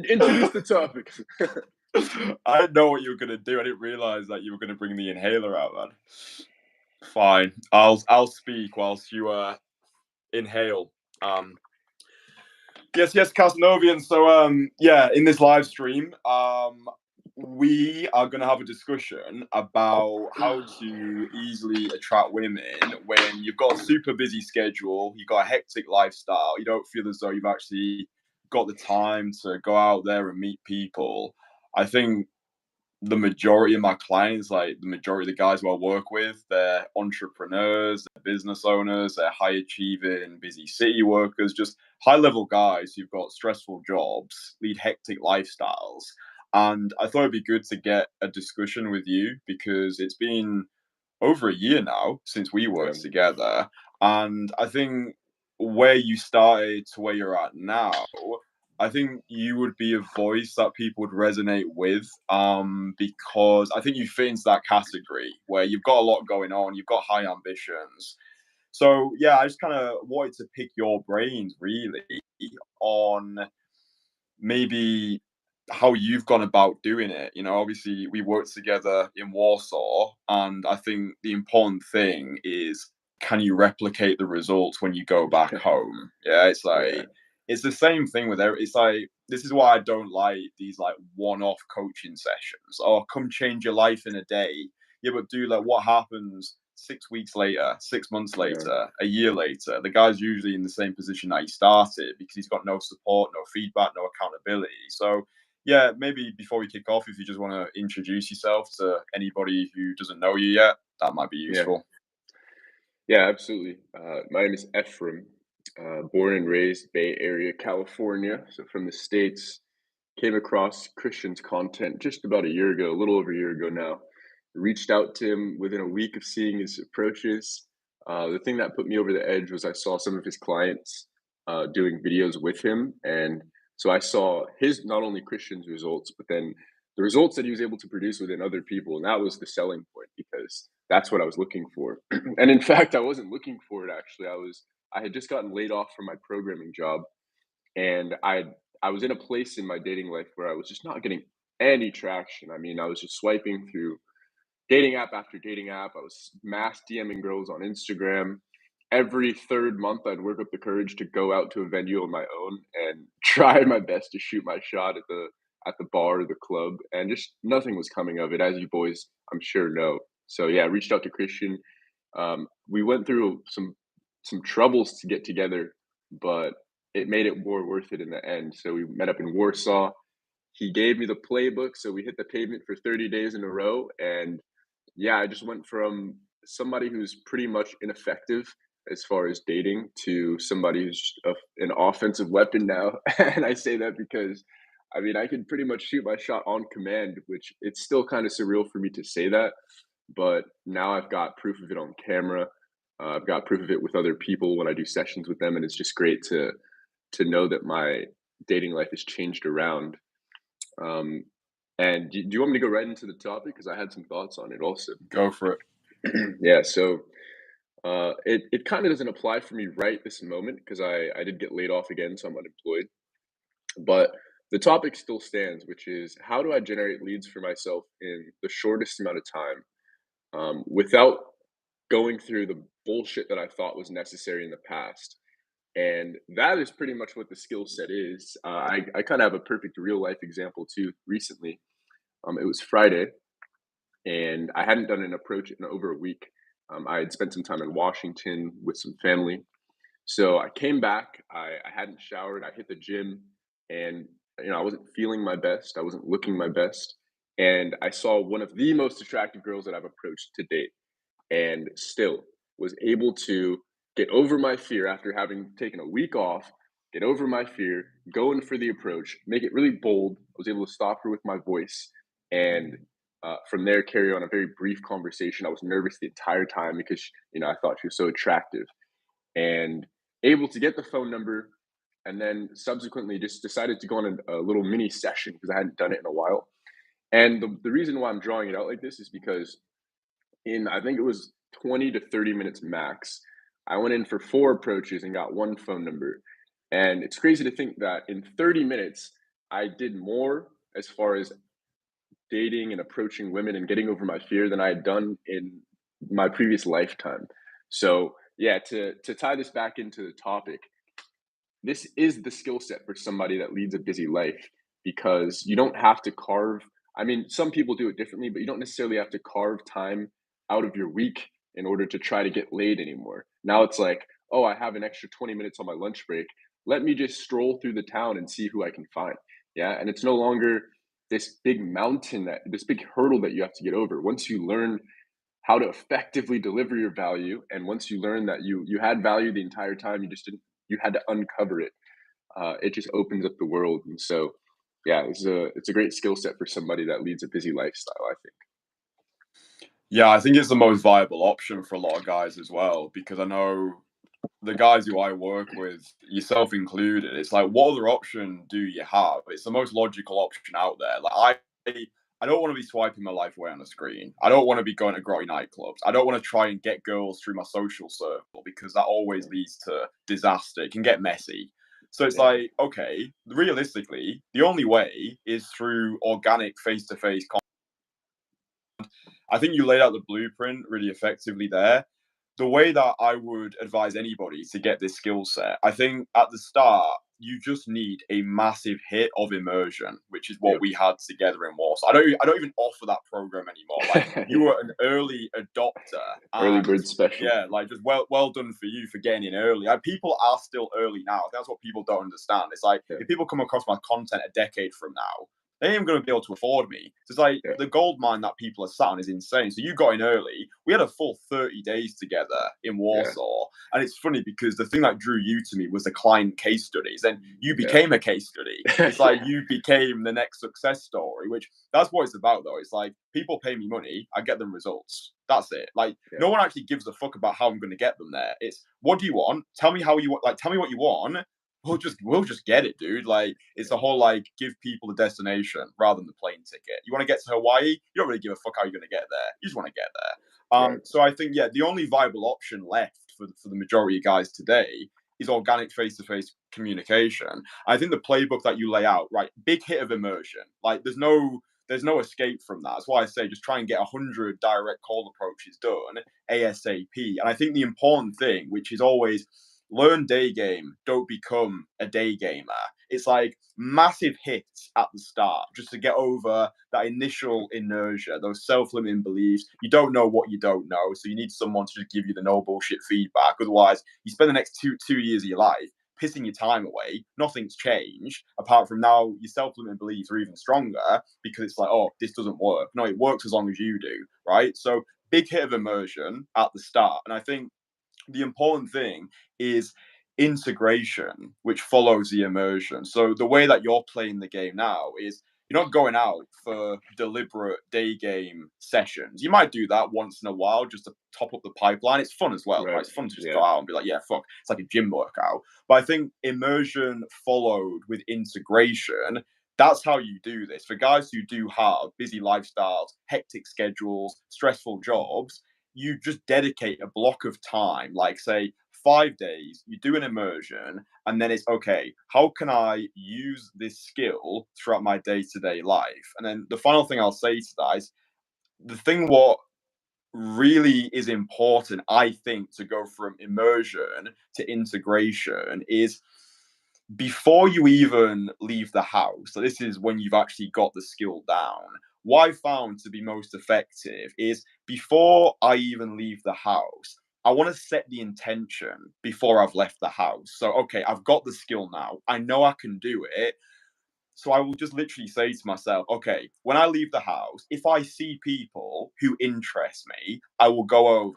Introduce the topic. I didn't know what you were gonna do. I didn't realize that you were gonna bring the inhaler out, man. Fine, I'll speak whilst you inhale. Yes, Casanovian. So yeah, in this live stream, we are going to have a discussion about how to easily attract women when you've got a super busy schedule, you've got a hectic lifestyle, you don't feel as though you've actually got the time to go out there and meet people. I think the majority of my clients, like the majority of the guys who I work with, they're entrepreneurs, they're business owners, they're high achieving, busy city workers, just high level guys who've got stressful jobs, lead hectic lifestyles. And I thought it'd be good to get a discussion with you because it's been over a year now since we worked together. And I think where you started to where you're at now, I think you would be a voice that people would resonate with, because I think you fit into that category where you've got a lot going on, you've got high ambitions. So yeah, I just kind of wanted to pick your brains really on maybe how you've gone about doing it. You know, obviously we worked together in Warsaw, and I think the important thing is, can you replicate the results when you go back home? Yeah, it's like it's the same thing with it's like, this is why I don't like these like one-off coaching sessions. Oh, come change your life in a day. Yeah, but do like what happens 6 weeks later, 6 months later, a year later? The guy's usually in the same position that he started because he's got no support, no feedback, no accountability. So yeah, maybe before we kick off, if you just want to introduce yourself to anybody who doesn't know you yet, that might be useful. Yeah, absolutely. My name is EFREM, born and raised Bay Area, California. So from the States, came across Kristian's content just about a year ago, a little over a year ago now. Reached out to him within a week of seeing his approaches. The thing that put me over the edge was I saw some of his clients doing videos with him. And so I saw his, not only Kristian's results, but then the results that he was able to produce within other people. And that was the selling point because that's what I was looking for. And in fact, I wasn't looking for it actually. I had just gotten laid off from my programming job, and I was in a place in my dating life where I was just not getting any traction. I mean, I was just swiping through dating app after dating app. I was mass DMing girls on Instagram. Every third month, I'd work up the courage to go out to a venue on my own and try my best to shoot my shot at the bar or the club, and just nothing was coming of it, as you boys, I'm sure, know. So yeah, I reached out to Kristian. We went through some troubles to get together, but it made it more worth it in the end. So we met up in Warsaw. He gave me the playbook, so we hit the pavement for 30 days in a row. And yeah, I just went from somebody who's pretty much ineffective as far as dating to somebody who's an offensive weapon now. And I say that because, I mean, I can pretty much shoot my shot on command, which it's still kind of surreal for me to say that. But now I've got proof of it on camera. I've got proof of it with other people when I do sessions with them, and it's just great to know that my dating life has changed around. And do you want me to go right into the topic? Because I had some thoughts on it also. Go for it. Yeah, so it kind of doesn't apply for me right this moment because I did get laid off again, so I'm unemployed. But the topic still stands, which is how do I generate leads for myself in the shortest amount of time without going through the bullshit that I thought was necessary in the past. And that is pretty much what the skill set is. I kind of have a perfect real life example too recently. It was Friday, and I hadn't done an approach in over a week. I had spent some time in Washington with some family. So I came back, I hadn't showered, I hit the gym, and I wasn't feeling my best. I wasn't looking my best. And I saw one of the most attractive girls that I've approached to date, and still was able to get over my fear after having taken a week off, get over my fear, go in for the approach, make it really bold. I was able to stop her with my voice, and from there carry on a very brief conversation. I was nervous the entire time because I thought she was so attractive, and able to get the phone number, and then subsequently just decided to go on a little mini session because I hadn't done it in a while. And the reason why I'm drawing it out like this is because in, I think it was 20 to 30 minutes max, I went in for 4 approaches and got 1 phone number. And it's crazy to think that in 30 minutes, I did more as far as dating and approaching women and getting over my fear than I had done in my previous lifetime. So, yeah, to tie this back into the topic, this is the skill set for somebody that leads a busy life because you don't have to carve. I mean, some people do it differently, but you don't necessarily have to carve time out of your week in order to try to get laid anymore. Now it's like, oh, I have an extra 20 minutes on my lunch break. Let me just stroll through the town and see who I can find. Yeah. And it's no longer this big mountain, this big hurdle that you have to get over. Once you learn how to effectively deliver your value, and once you learn that you had value the entire time, you just didn't, you had to uncover it. It just opens up the world. And so, yeah, it's a great skill set for somebody that leads a busy lifestyle, I think. Yeah, I think it's the most viable option for a lot of guys as well, because I know the guys who I work with, yourself included, it's like, what other option do you have? It's the most logical option out there. Like I don't want to be swiping my life away on a screen. I don't want to be going to grotty nightclubs. I don't want to try and get girls through my social circle because that always leads to disaster. It can get messy. So it's Yeah, like, okay, realistically, the only way is through organic face-to-face. I think you laid out the blueprint really effectively there. The way that I would advise anybody to get this skill set, I think at the start, you just need a massive hit of immersion, which is what yep. we had together in Warsaw. I don't even offer that program anymore. Like you Yeah. were an early adopter, Early and bird special. yeah, like just well done for you for getting in early. Like, people are still early now. That's what people don't understand. It's like Yeah, if people come across my content a decade from now, they ain't going to be able to afford me. So it's like yeah, the gold mine that people are sat on is insane. So you got in early. We had a full 30 days together in yeah, Warsaw. And it's funny because the thing that drew you to me was the client case studies. And you yeah, became a case study. It's like yeah, you became the next success story, which that's what it's about, though. It's like people pay me money, I get them results. That's it. Like yeah, no one actually gives a fuck about how I'm going to get them there. It's what do you want? Tell me how you want. Like tell me what you want. We'll just get it, dude. Like it's a whole like give people a destination rather than the plane ticket. You want to get to Hawaii, you don't really give a fuck how you're going to get there. You just want to get there. right. So I think yeah, the only viable option left for the majority of guys today is organic face-to-face communication. I think the playbook that you lay out, right, big hit of immersion. Like there's no escape from that. That's why I say just try and get 100 direct call approaches done ASAP. And I think the important thing, which is always learn day game, don't become a day gamer. It's like massive hits at the start just to get over that initial inertia, those self-limiting beliefs. You don't know what you don't know, so you need someone to just give you the no bullshit feedback. Otherwise, you spend the next two years of your life pissing your time away. Nothing's changed apart from now your self-limiting beliefs are even stronger because it's like, oh, this doesn't work. No, it works as long as you do, right? So big hit of immersion at the start, and I think the important thing is integration, which follows the immersion. So the way that you're playing the game now is you're not going out for deliberate day game sessions. You might do that once in a while just to top up the pipeline. It's fun as well, right? Right. It's fun to just Yeah. go out and be like, yeah, fuck. It's like a gym workout. But I think immersion followed with integration. That's how you do this. For guys who do have busy lifestyles, hectic schedules, stressful jobs, you just dedicate a block of time, like say 5 days, you do an immersion, and then it's okay, how can I use this skill throughout my day-to-day life? And then the final thing I'll say to that is the thing what really is important, I think, to go from immersion to integration is before you even leave the house. So this is when you've actually got the skill down. What I found to be most effective is before I even leave the house, I want to set the intention before I've left the house. So, okay, I've got the skill now. I know I can do it. So I will just literally say to myself, okay, when I leave the house, if I see people who interest me, I will go over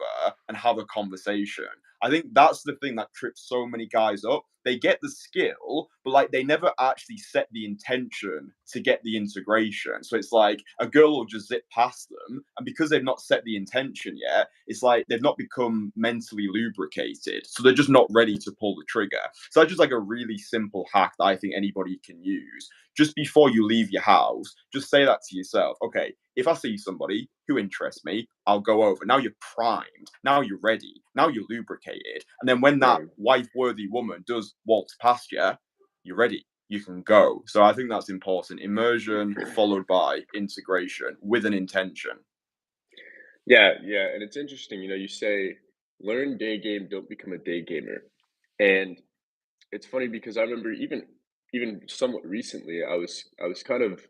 and have a conversation. I think that's the thing that trips so many guys up. They get the skill, but like they never actually set the intention to get the integration. So it's like a girl will just zip past them, and because they've not set the intention yet, it's like they've not become mentally lubricated. So they're just not ready to pull the trigger. So that's just like a really simple hack that I think anybody can use just before you leave your house. Just say that to yourself. Okay, if I see somebody who interests me, I'll go over. Now you're primed. Now you're ready. Now you're lubricated. And then when that Right. wife worthy woman does waltz past you, you're ready. you can go. So I think that's important. Immersion followed by integration with an intention. Yeah, yeah, and it's interesting, you say, "Learn day game, don't become a day gamer." And it's funny because I remember even somewhat recently, I was kind of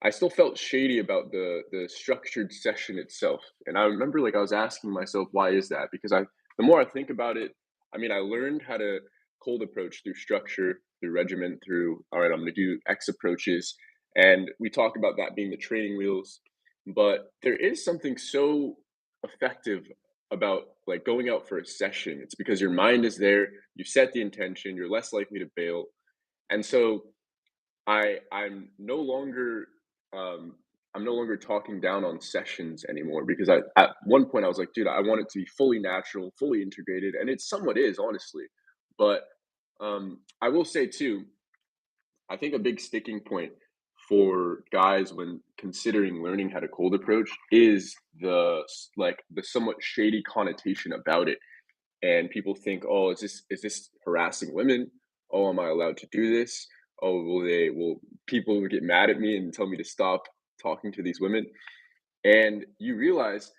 I still felt shady about the structured session itself, and I remember, like, I was asking myself, "Why is that?" Because the more I think about it, I mean, I learned how to cold approach through structure, through regiment, through, "Alright, I'm gonna do X approaches," and we talk about that being the training wheels, but there is something so effective about, like, going out for a session. It's because your mind is there, you set the intention, you're less likely to bail, and so I'm no longer um, I'm no longer talking down on sessions anymore because at one point I was like, dude, I want it to be fully natural, fully integrated, and it somewhat is honestly. But I will say too, I think a big sticking point for guys when considering learning how to cold approach is the somewhat shady connotation about it, and people think, "Oh, is this harassing women? Oh, am I allowed to do this? Oh, will people get mad at me and tell me to stop talking to these women?" And you realize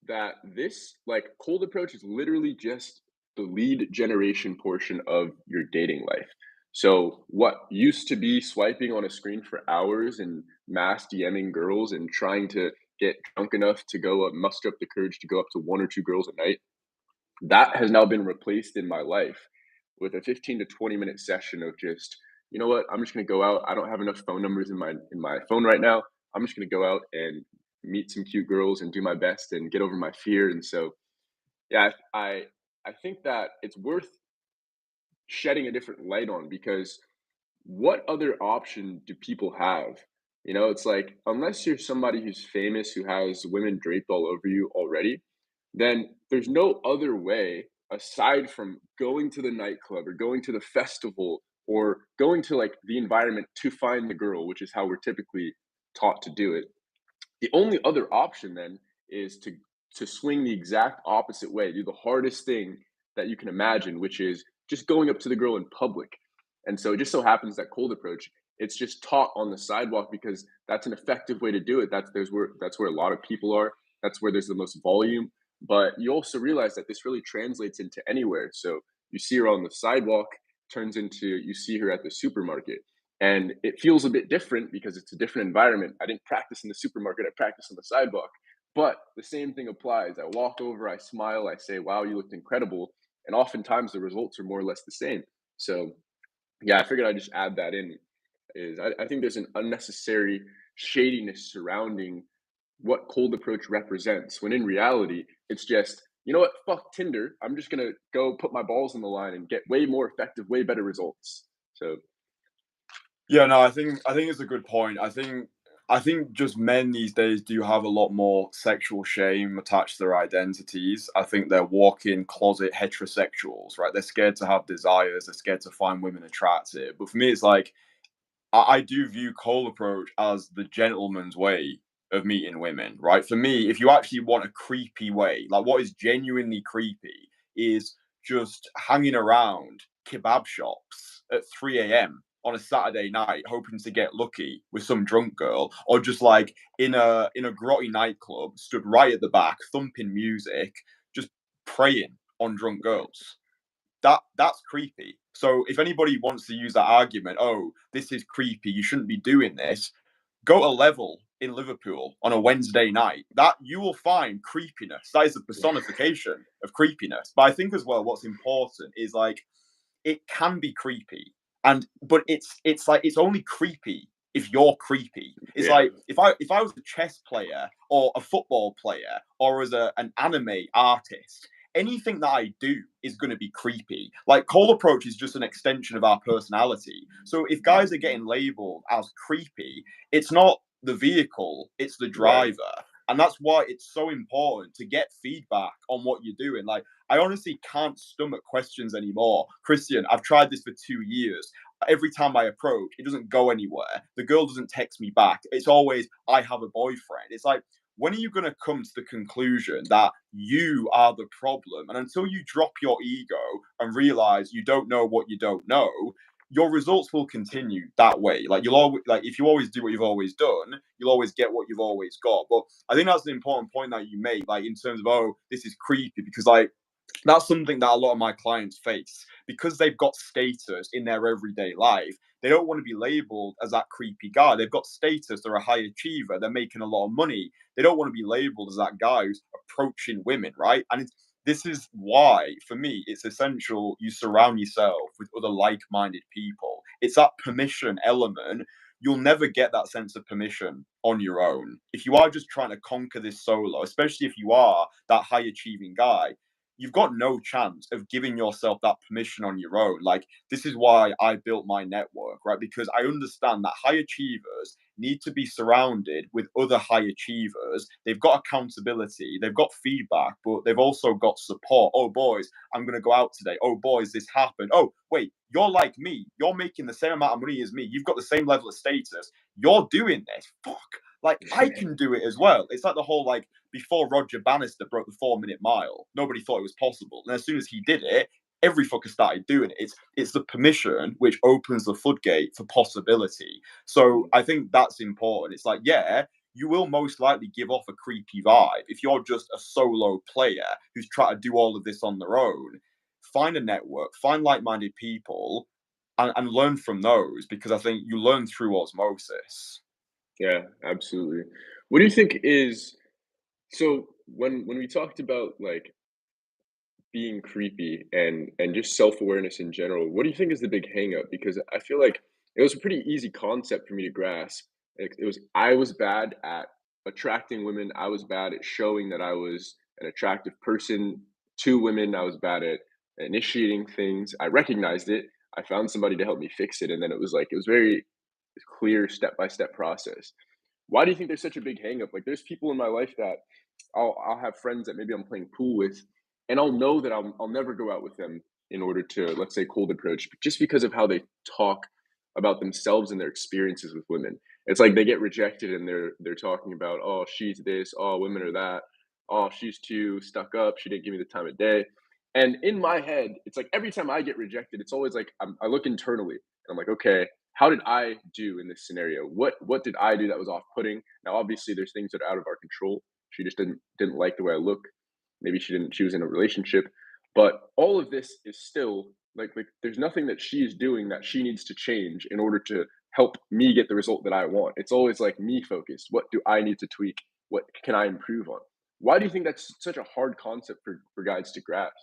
that this cold approach is literally just the lead generation portion of your dating life. So what used to be swiping on a screen for hours and mass DMing girls and trying to get drunk enough to go up, muster up the courage to go up to one or two girls a night, that has now been replaced in my life with a 15 to 20-minute session of just, you know what, I'm just going to go out. I don't have enough phone numbers in my phone right now. I'm just going to go out and meet some cute girls and do my best and get over my fear. And so, yeah, I think that it's worth shedding a different light on because what other option do people have? It's like, unless you're somebody who's famous, who has women draped all over you already, then there's no other way aside from going to the nightclub or going to the festival or going to like the environment to find the girl, which is how we're typically taught to do it. The only other option then is to swing the exact opposite way, do the hardest thing that you can imagine, which is just going up to the girl in public. And so it just so happens that cold approach, it's just taught on the sidewalk because that's an effective way to do it. That's where a lot of people are. That's where there's the most volume. But you also realize that this really translates into anywhere. So you see her on the sidewalk, turns into you see her at the supermarket, and it feels a bit different because it's a different environment. I didn't practice in the supermarket, I practiced on the sidewalk. But the same thing applies. I walk over, I smile, I say, "Wow, you looked incredible." And oftentimes the results are more or less the same. So, yeah, I figured I'd just add that in. I think there's an unnecessary shadiness surrounding what cold approach represents, when in reality, it's just, you know what, fuck Tinder. I'm just going to go put my balls on the line and get way more effective, way better results. So, Yeah, no, I think it's a good point. I think just men these days do have a lot more sexual shame attached to their identities. I think they're walk-in closet heterosexuals, right? They're scared to have desires, they're scared to find women attractive. But for me, it's like I do view cold approach as the gentleman's way of meeting women, right? For me, if you actually want a creepy way, like what is genuinely creepy is just hanging around kebab shops at 3 a.m. on a Saturday night, hoping to get lucky with some drunk girl, or just like in a grotty nightclub, stood right at the back, thumping music, just preying on drunk girls. That's creepy. So if anybody wants to use that argument, oh, this is creepy, you shouldn't be doing this, go to Level in Liverpool on a Wednesday night. That you will find creepiness. That is the personification of creepiness. But I think as well, what's important is like it can be creepy, and but it's like it's only creepy if you're creepy. It's yeah. like if I was a chess player or a football player or as an anime artist, anything that I do is going to be creepy. Like cold approach is just an extension of our personality. So if guys are getting labeled as creepy, it's not the vehicle, it's the Right. driver. And that's why it's so important to get feedback on what you're doing. Like, I honestly can't stomach questions anymore. Kristian, I've tried this for 2 years. Every time I approach, it doesn't go anywhere. The girl doesn't text me back. It's always, I have a boyfriend. It's like, when are you going to come to the conclusion that you are the problem? And until you drop your ego and realize you don't know what you don't know, your results will continue that way. Like you'll always like if you always do what you've always done, you'll always get what you've always got. But I think that's the important point that you make, like in terms of, oh, this is creepy, because like that's something that a lot of my clients face because they've got status in their everyday life. They don't want to be labeled as that creepy guy. They've got status, they're a high achiever, they're making a lot of money. They don't want to be labeled as that guy who's approaching women, right? And this is why, for me, it's essential you surround yourself with other like-minded people. It's that permission element. You'll never get that sense of permission on your own. If you are just trying to conquer this solo, especially if you are that high achieving guy, you've got no chance of giving yourself that permission on your own. Like, this is why I built my network, right? Because I understand that high achievers need to be surrounded with other high achievers. They've got accountability, they've got feedback, but they've also got support. Oh, boys, I'm going to go out today. Oh, boys, this happened. Oh, wait, you're like me. You're making the same amount of money as me. You've got the same level of status. You're doing this. Fuck. Like, I can do it as well. It's like the whole, like, before Roger Bannister broke the 4 minute mile, nobody thought it was possible. And as soon as he did it, every fucker started doing it. It's the permission which opens the floodgate for possibility. So I think that's important. It's like, yeah, you will most likely give off a creepy vibe if you're just a solo player who's trying to do all of this on their own. Find a network, find like-minded people, and learn from those, because I think you learn through osmosis. Yeah, absolutely. What do you think is so when we talked about like being creepy and just self-awareness in general, what do you think is the big hang up? Because I feel like it was a pretty easy concept for me to grasp. It was I was bad at attracting women. I was bad at showing that I was an attractive person to women. I was bad at initiating things. I recognized it. I found somebody to help me fix it, and then it was very clear step-by-step process. Why do you think there's such a big hang up? Like there's people in my life that I'll have friends that maybe I'm playing pool with, and I'll know that I'll never go out with them in order to, let's say, cold approach, just because of how they talk about themselves and their experiences with women. It's like they get rejected and they're talking about, oh, she's this, oh, women are that, oh, she's too stuck up, she didn't give me the time of day. And in my head, it's like every time I get rejected, it's always like I look internally and I'm like, okay, how did I do in this scenario? What did I do that was off putting? Now, obviously, there's things that are out of our control. She just didn't like the way I look. Maybe she was in a relationship, but all of this is still like there's nothing that she is doing that she needs to change in order to help me get the result that I want. It's always like me focused. What do I need to tweak? What can I improve on? Why do you think that's such a hard concept for guys to grasp?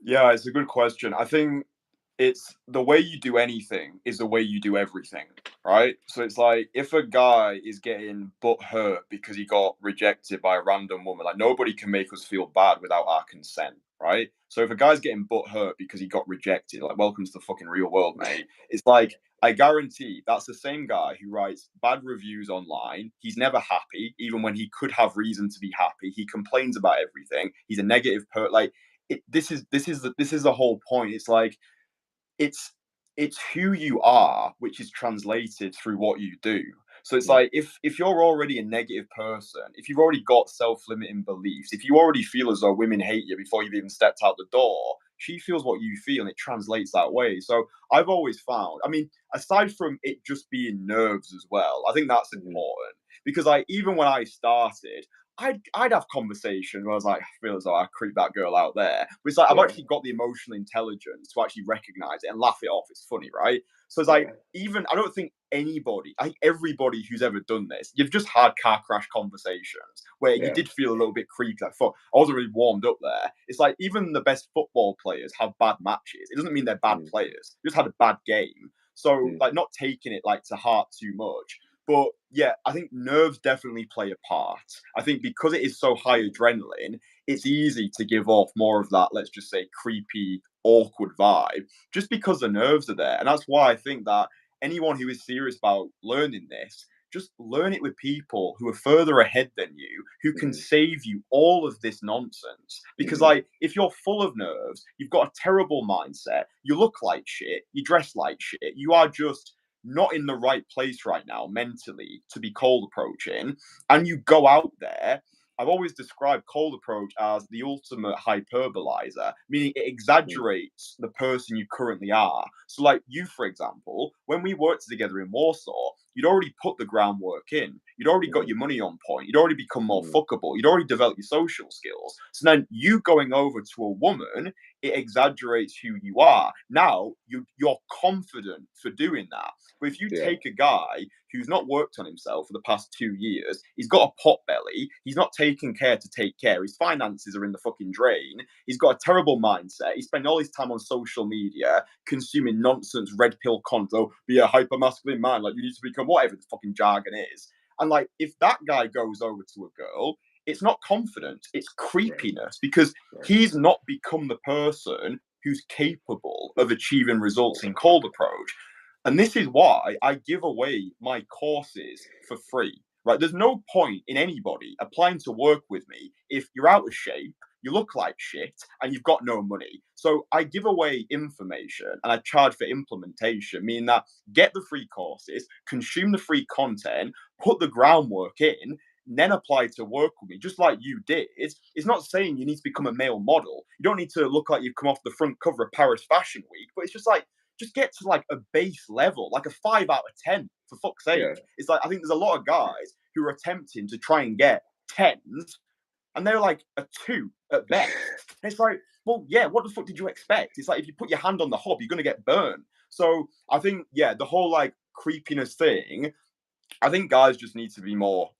Yeah, it's a good question. I think it's the way you do anything is the way you do everything, right? So it's like if a guy is getting butt hurt because he got rejected by a random woman, like nobody can make us feel bad without our consent, right? So if a guy's getting butt hurt because he got rejected, like welcome to the fucking real world, mate. It's like I guarantee that's the same guy who writes bad reviews online. He's never happy, even when he could have reason to be happy. He complains about everything. He's a negative like this is the whole point. It's like it's it's who you are, which is translated through what you do. So it's Mm, like if you're already a negative person, if you've already got self-limiting beliefs, if you already feel as though women hate you before you've even stepped out the door, she feels what you feel and it translates that way. So I've always found, I mean, aside from it just being nerves as well, I think that's mhm, important because like even when I started, I'd have conversations where I was like, I feel as though I creep that girl out there. But it's like I've yeah, actually got the emotional intelligence to actually recognize it and laugh it off. It's funny, right? So it's like yeah, even I don't think anybody, I think everybody who's ever done this, you've just had car crash conversations where you yeah, did feel a little bit creepy, like fuck, I wasn't really warmed up there. It's like even the best football players have bad matches. It doesn't mean they're bad mm, players. They just had a bad game. So mm, like not taking it like to heart too much. But yeah, I think nerves definitely play a part. I think because it is so high adrenaline, it's easy to give off more of that, let's just say, creepy, awkward vibe, just because the nerves are there. And that's why I think that anyone who is serious about learning this, just learn it with people who are further ahead than you, who can mhm, save you all of this nonsense. Because, mhm, like, if you're full of nerves, you've got a terrible mindset, you look like shit, you dress like shit, you are just not in the right place right now mentally to be cold approaching, and you go out there I've always described cold approach as the ultimate hyperbolizer, meaning it Mm, exaggerates the person you currently are. So, like you, for example, when we worked together in Warsaw, you'd already put the groundwork in. You'd already got mhm, your money on point. You'd already become more mhm, fuckable. You'd already developed your social skills. So then you going over to a woman, it exaggerates who you are. Now you're confident for doing that. But if you yeah, take a guy who's not worked on himself for the past 2 years, he's got a pot belly, he's not taking care to take care, his finances are in the fucking drain, he's got a terrible mindset, he's spending all his time on social media consuming nonsense red pill content, be a hyper masculine man, like you need to become whatever the fucking jargon is. And like if that guy goes over to a girl, it's not confidence, it's right, creepiness because right, he's not become the person who's capable of achieving results in cold approach. And this is why I give away my courses for free. Right? There's no point in anybody applying to work with me if you're out of shape, you look like shit, and you've got no money. So I give away information and I charge for implementation, meaning that get the free courses, consume the free content, put the groundwork in, then apply to work with me, just like you did. It's not saying you need to become a male model. You don't need to look like you've come off the front cover of Paris Fashion Week, but it's just like just get to like a base level, like a 5 out of 10, for fuck's sake. yeah, It's like I think there's a lot of guys who are attempting to try and get tens, and they're like a two at best. And it's like, well, yeah, what the fuck did you expect? It's like if you put your hand on the hob, you're gonna get burned. So I think, yeah, the whole like creepiness thing, I think guys just need to be more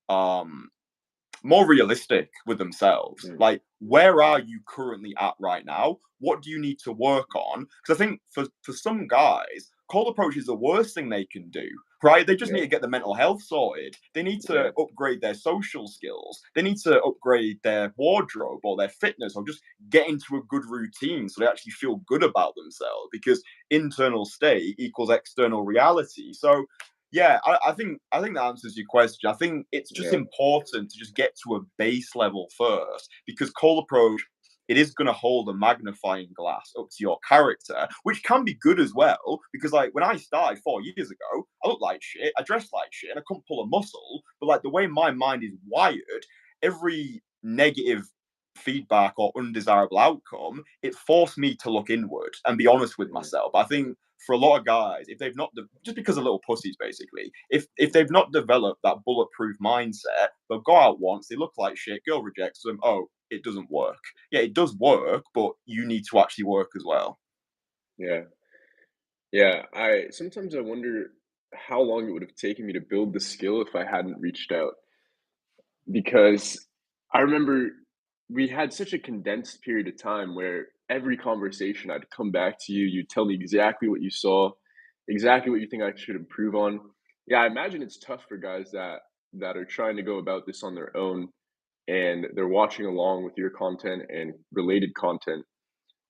realistic with themselves. mm, Like, where are you currently at right now? What do you need to work on? Because I think for some guys, cold approach is the worst thing they can do. Right? They just need yeah, to get the mental health sorted. They need yeah, to upgrade their social skills. They need to upgrade their wardrobe or their fitness or just get into a good routine so they actually feel good about themselves because internal state equals external reality. So yeah, I think that answers your question. I think it's just yeah, important to just get to a base level first because cold approach it is going to hold a magnifying glass up to your character, which can be good as well. Because like when I started 4 years ago, I looked like shit, I dressed like shit, and I couldn't pull a muscle. But like the way my mind is wired, every negative feedback or undesirable outcome, it forced me to look inward and be honest with mm, myself. I think for a lot of guys, if they've not just because of little pussies, basically, if they've not developed that bulletproof mindset, they'll go out once, they look like shit, girl rejects them. Oh, it doesn't work. Yeah, it does work, but you need to actually work as well. yeah, yeah. I sometimes I wonder how long it would have taken me to build the skill if I hadn't reached out. Because I remember we had such a condensed period of time where every conversation I'd come back to you, you'd tell me exactly what you saw, exactly what you think I should improve on. Yeah, I imagine it's tough for guys that are trying to go about this on their own and they're watching along with your content and related content.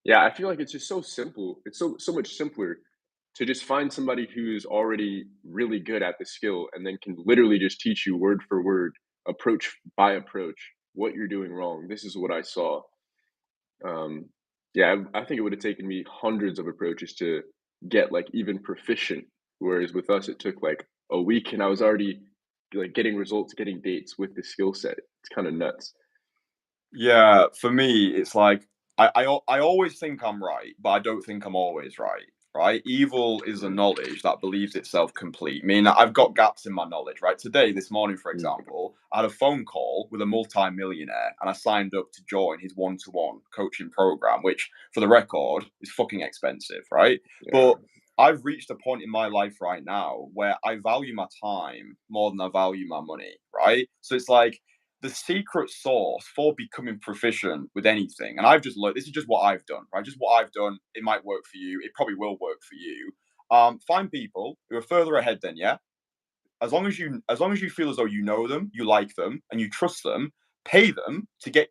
Yeah, I feel like it's just so simple. It's so much simpler to just find somebody who's already really good at the skill and then can literally just teach you word for word, approach by approach, what you're doing wrong. This is what I saw. Um, yeah, I think it would have taken me hundreds of approaches to get like even proficient. Whereas with us, it took like a week, and I was already like getting results, getting dates with the skill set. It's kind of nuts. Yeah, for me, it's like I always think I'm right, but I don't think I'm always right. Right? Evil is a Mm, knowledge that believes itself complete. Meaning that I've got gaps in my knowledge. Right? Today, this morning, for mm, example, I had a phone call with a multi-millionaire, and I signed up to join his one-to-one coaching program, which, for the record, is fucking expensive. Right? yeah, But I've reached a point in my life right now where I value my time more than I value my money. Right? So it's like the secret sauce for becoming proficient with anything, and I've just learned this is just what I've done, right? Just what I've done. It might work for you. It probably will work for you. Find people who are further ahead than you. As long as you feel as though you know them, you like them, and you trust them, pay them to get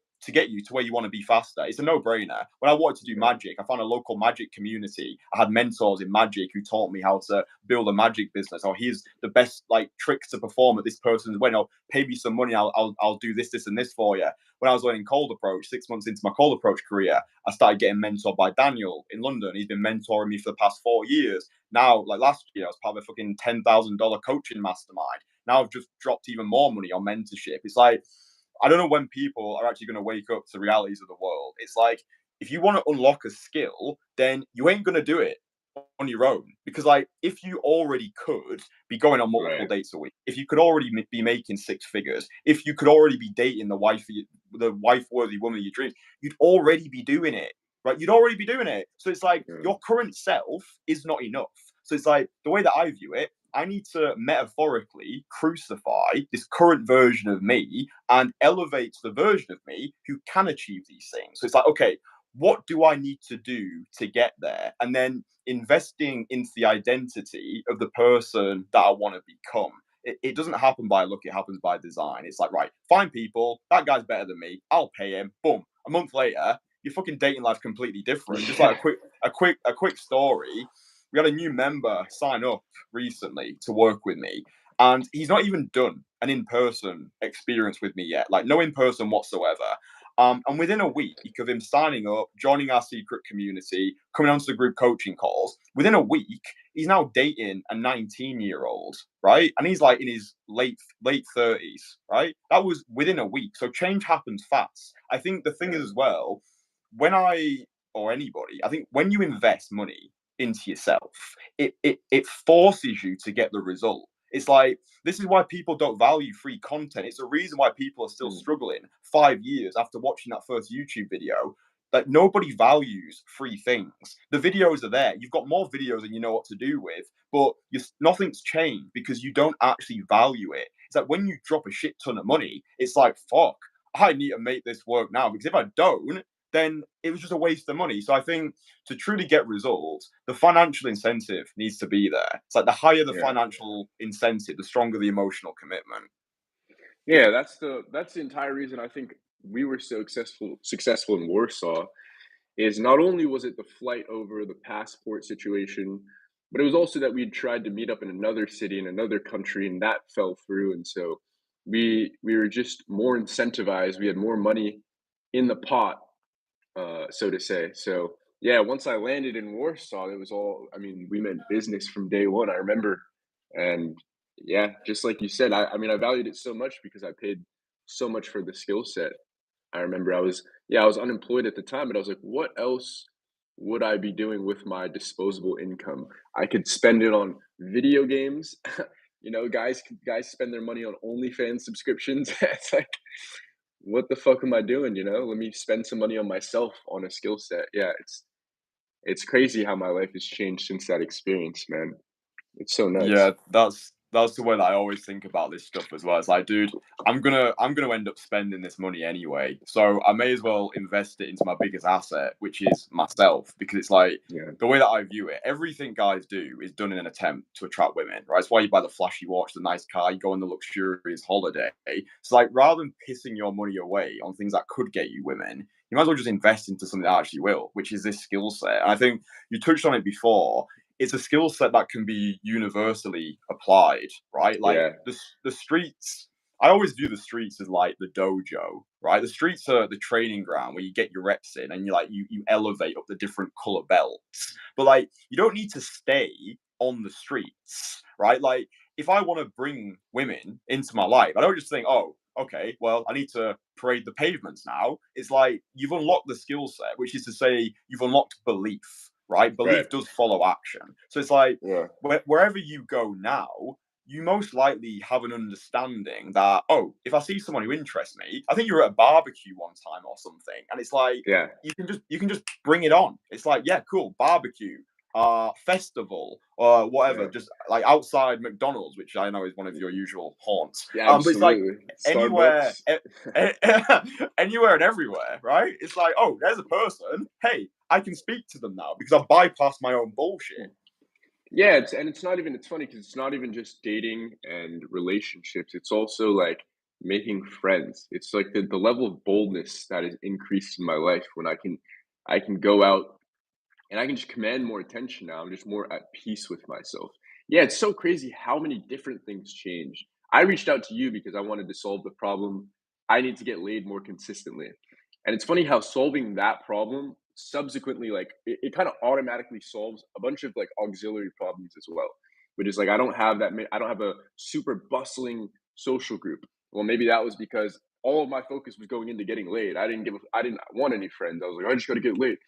you to where you want to be faster. It's a no-brainer. When I wanted to do yeah, magic, I found a local magic community. I had mentors in magic who taught me how to build a magic business. Or here's the best like tricks to perform at this person's when I'll pay me some money, I'll do this, and this for you. When I was learning cold approach, 6 months into my cold approach career, I started getting mentored by Daniel in London. He's been mentoring me for the past 4 years. Now, like last year, I was part of a fucking $10,000 coaching mastermind. Now I've just dropped even more money on mentorship. It's like I don't know when people are actually going to wake up to the realities of the world. It's like, if you want to unlock a skill, then you ain't going to do it on your own, because like if you already could be going on multiple Right. dates a week, if you could already be making six figures, if you could already be dating the wife worthy woman of your dreams, you'd already be doing it, right? You'd already be doing it. So it's like Yeah. your current self is not enough. So it's like, the way that I view it, I need to metaphorically crucify this current version of me and elevate to the version of me who can achieve these things. So it's like, okay, what do I need to do to get there? And then investing into the identity of the person that I want to become. It doesn't happen by luck, it happens by design. It's like, right, find people, that guy's better than me, I'll pay him. Boom. A month later, your fucking dating life's completely different. Just like Yeah. a quick story. We had a new member sign up recently to work with me, and he's not even done an in-person experience with me yet, like no in-person whatsoever. And within a week of him signing up, joining our secret community, coming onto the group coaching calls, within a week, he's now dating a 19-year-old, right? And he's like in his late 30s, right? That was within a week. So change happens fast. I think the thing is as well, when I or anybody, I think when you invest money into yourself, it forces you to get the result. It's like, this is why people don't value free content. It's a reason why people are still Mm. struggling 5 years after watching that first YouTube video. Like, nobody values free things. The videos are there. You've got more videos than you know what to do with, but nothing's changed because you don't actually value it. It's like when you drop a shit ton of money, it's like, fuck, I need to make this work now, because if I don't, then it was just a waste of money. So I think to truly get results, the financial incentive needs to be there. It's like the higher the Yeah. financial incentive, the stronger the emotional commitment. Yeah, that's the entire reason I think we were so successful in Warsaw. Is not only was it the flight over, the passport situation, but it was also that we tried to meet up in another city in another country, and that fell through. And so we were just more incentivized. We had more money in the pot, so to say. So yeah, once I landed in Warsaw, it was all. I mean, we meant business from day one. I remember, and yeah, just like you said, I mean, I valued it so much because I paid so much for the skill set. I remember I was unemployed at the time, but I was like, what else would I be doing with my disposable income? I could spend it on video games. Guys spend their money on OnlyFans subscriptions. It's like, what the fuck am I doing? Let me spend some money on myself on a skill set. Yeah, it's crazy how my life has changed since that experience, man. It's so nuts. Yeah, that's the way that I always think about this stuff as well. It's like, dude, I'm gonna end up spending this money anyway, so I may as well invest it into my biggest asset, which is myself. Because it's like, Yeah, the way that I view it, everything guys do is done in an attempt to attract women, right? It's why you buy the flashy watch, the nice car, you go on the luxurious holiday. It's like, rather than pissing your money away on things that could get you women, you might as well just invest into something that actually will, which is this skill set. And I think you touched on it before, it's a skill set that can be universally applied, right? Like yeah, the streets. I always view the streets as like the dojo, right? The streets are the training ground where you get your reps in and you elevate up the different color belts. But like, you don't need to stay on the streets, right? Like, if I want to bring women into my life, I don't just think, oh, okay, well, I need to parade the pavements now. It's like, you've unlocked the skill set, which is to say, you've unlocked belief, right? right. Belief does follow action. So it's like, Yeah, wherever you go now, you most likely have an understanding that, oh, if I see someone who interests me, I think you were at a barbecue one time or something, and it's like, yeah, you can just bring it on. It's like, yeah, cool, barbecue, festival, or whatever, yeah, just like outside McDonald's, which I know is one of your usual haunts. yeah. But it's like Absolutely. anywhere, Starbucks. anywhere and everywhere, right? It's like, oh, there's a person. Hey, I can speak to them now because I've bypassed my own bullshit. Yeah, it's not even it's funny because it's not even just dating and relationships. It's also like making friends. It's like the level of boldness that has increased in my life when I can go out and I can just command more attention now. I'm just more at peace with myself. Yeah, it's so crazy how many different things change. I reached out to you because I wanted to solve the problem. I need to get laid more consistently. And it's funny how solving that problem subsequently, like it kind of automatically solves a bunch of like auxiliary problems as well. Which is like I don't have a super bustling social group. Well, maybe that was because all of my focus was going into getting laid. I didn't want any friends. I was like, I just got to get laid.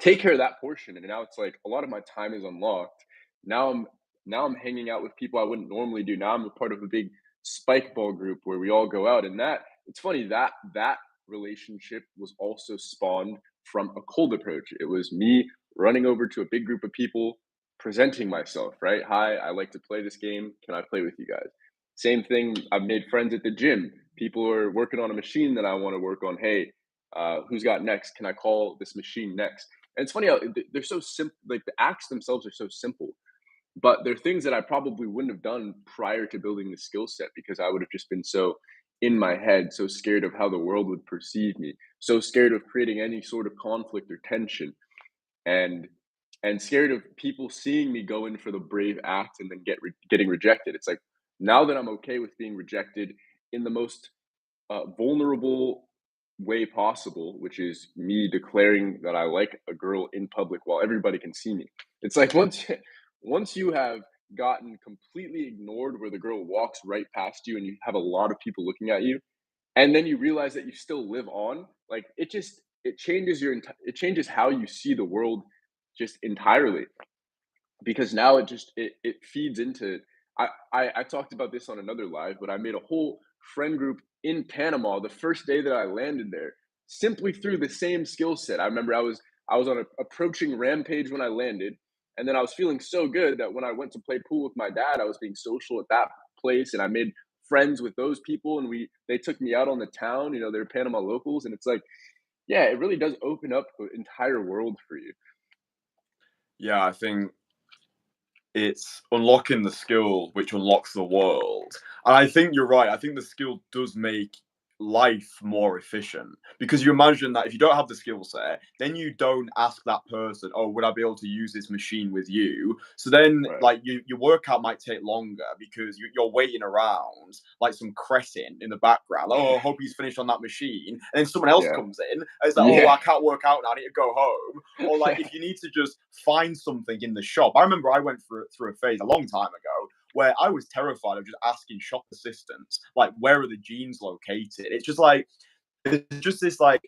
Take care of that portion, and now it's like a lot of my time is unlocked. Now I'm now I'm hanging out with people I wouldn't normally do. Now I'm a part of a big spike ball group where we all go out, and that it's funny that that relationship was also spawned from a cold approach. It was me running over to a big group of people, presenting myself, right? Hi, I like to play this game. Can I play with you guys? Same thing. I've made friends at the gym. People are working on a machine that I want to work on. Hey, who's got next? Can I call this machine next? And it's funny how they're so simple. Like the acts themselves are so simple, but they're things that I probably wouldn't have done prior to building the skill set because I would have just been so in my head, so scared of how the world would perceive me, so scared of creating any sort of conflict or tension, and scared of people seeing me go in for the brave act and then getting rejected. It's like now that I'm okay with being rejected in the most vulnerable way possible, which is me declaring that I like a girl in public while everybody can see me. It's like once you have gotten completely ignored where the girl walks right past you and you have a lot of people looking at you, and then you realize that you still live on, like it changes it changes how you see the world just entirely because now it feeds into I talked about this on another live, but I made a whole friend group in Panama the first day that I landed there, simply through the same skill set. I remember I was on a approaching rampage when I landed, and then I was feeling so good that when I went to play pool with my dad, I was being social at that place, and I made friends with those people, and they took me out on the town. You know, they're Panama locals, and it's like, yeah, it really does open up an entire world for you. Yeah, I think it's unlocking the skill which unlocks the world. And I think you're right. I think the skill does make life more efficient because you imagine that if you don't have the skill set, then you don't ask that person, oh, would I be able to use this machine with you? So then Right? like your workout might take longer because you're waiting around like some cretin in the background. Oh, I hope he's finished on that machine. And then someone else Yeah, comes in and it's like, oh, yeah, I can't work out now, I need to go home. Or like if you need to just find something in the shop. I remember I went through a phase a long time ago where I was terrified of just asking shop assistants, like, where are the jeans located? It's just like, it's just this like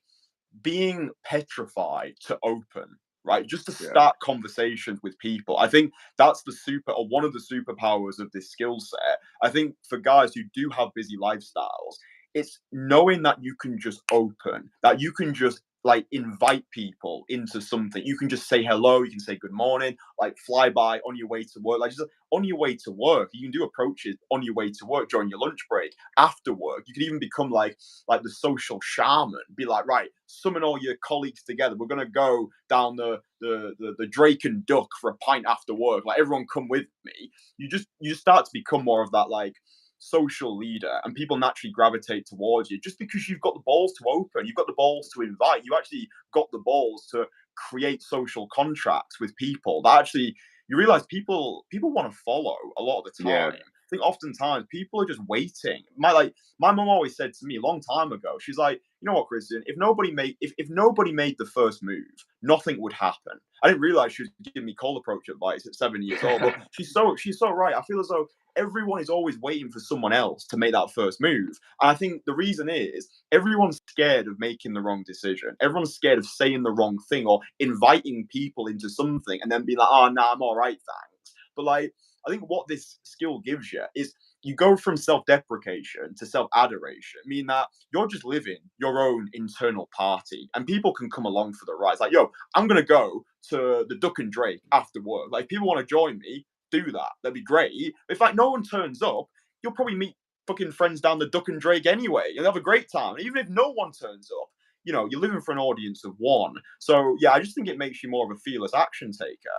being petrified to open, right? Just to yeah, start conversations with people. I think that's the super or one of the superpowers of this skill set. I think for guys who do have busy lifestyles, it's knowing that you can just open, that you can just like invite people into something. You can just say hello, you can say good morning, like fly by on your way to work, like just on your way to work. You can do approaches on your way to work during your lunch break, after work. You can even become like the social shaman. Be like, right, summon all your colleagues together. We're gonna go down the Drake and Duck for a pint after work. Like everyone come with me. You just start to become more of that like social leader and people naturally gravitate towards you just because you've got the balls to open, you've got the balls to invite, you actually got the balls to create social contracts with people that actually you realize people want to follow a lot of the yeah, time. I think oftentimes people are just waiting. My mom always said to me a long time ago, she's like, you know what, Kristian, if nobody made the first move, nothing would happen. I didn't realize she was giving me cold approach advice at 7 years old, but she's so right. I feel as though everyone is always waiting for someone else to make that first move. And I think the reason is everyone's scared of making the wrong decision. Everyone's scared of saying the wrong thing or inviting people into something and then be like, oh, nah, I'm all right, thanks. But like, I think what this skill gives you is you go from self-deprecation to self-adoration, meaning that you're just living your own internal party and people can come along for the ride. It's like, yo, I'm going to go to the Duck and Drake after work. Like, if people want to join me, do that. That'd be great. If like no one turns up, you'll probably meet fucking friends down the Duck and Drake anyway. You'll have a great time. And even if no one turns up, you know, you're living for an audience of one. So yeah, I just think it makes you more of a fearless action taker.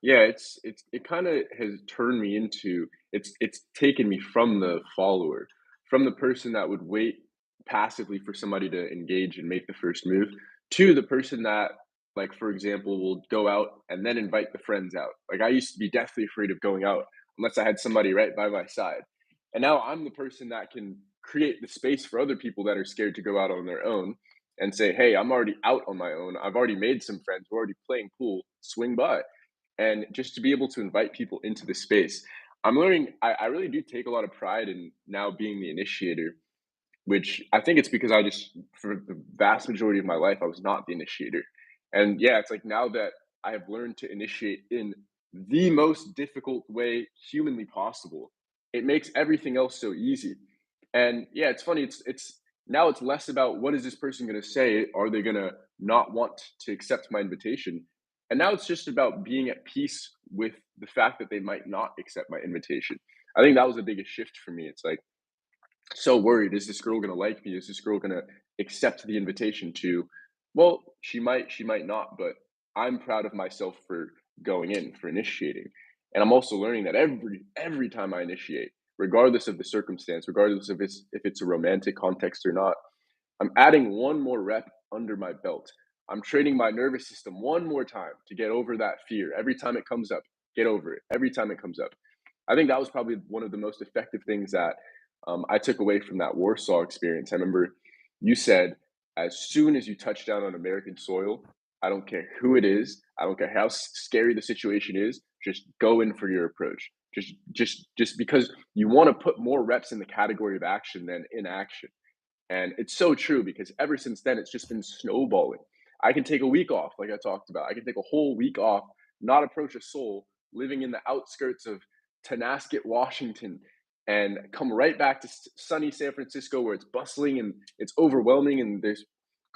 yeah. It kind of has turned me into it's taken me from the follower, from the person that would wait passively for somebody to engage and make the first move, to the person that, like for example, will go out and then invite the friends out. Like I used to be deathly afraid of going out unless I had somebody right by my side, and now I'm the person that can create the space for other people that are scared to go out on their own and say, hey, I'm already out on my own. I've already made some friends. We're already playing pool. Swing by. And just to be able to invite people into the space. I'm learning, I really do take a lot of pride in now being the initiator which I think it's because I just, for the vast majority of my life, I was not the initiator. And yeah, it's like now that I have learned to initiate in the most difficult way humanly possible, it makes everything else so easy. And yeah, it's funny. It's now it's less about what is this person going to say? Are they going to not want to accept my invitation? And now it's just about being at peace with the fact that they might not accept my invitation. I think that was the biggest shift for me. It's like so worried, is this girl gonna like me? Is this girl gonna accept the invitation to, well, she might not, but I'm proud of myself for going in, for initiating. And I'm also learning that every time I initiate, regardless of the circumstance, regardless of if it's a romantic context or not, I'm adding one more rep under my belt. I'm training my nervous system one more time to get over that fear. Every time it comes up, get over it. Every time it comes up. I think that was probably one of the most effective things that I took away from that Warsaw experience. I remember you said, as soon as you touch down on American soil, I don't care who it is, I don't care how scary the situation is, just go in for your approach. Just because you want to put more reps in the category of action than inaction. And it's so true because ever since then, it's just been snowballing. I can take a week off, like I talked about. I can take a whole week off, not approach a soul, living in the outskirts of Tanasket, Washington, and come right back to sunny San Francisco where it's bustling and it's overwhelming and there's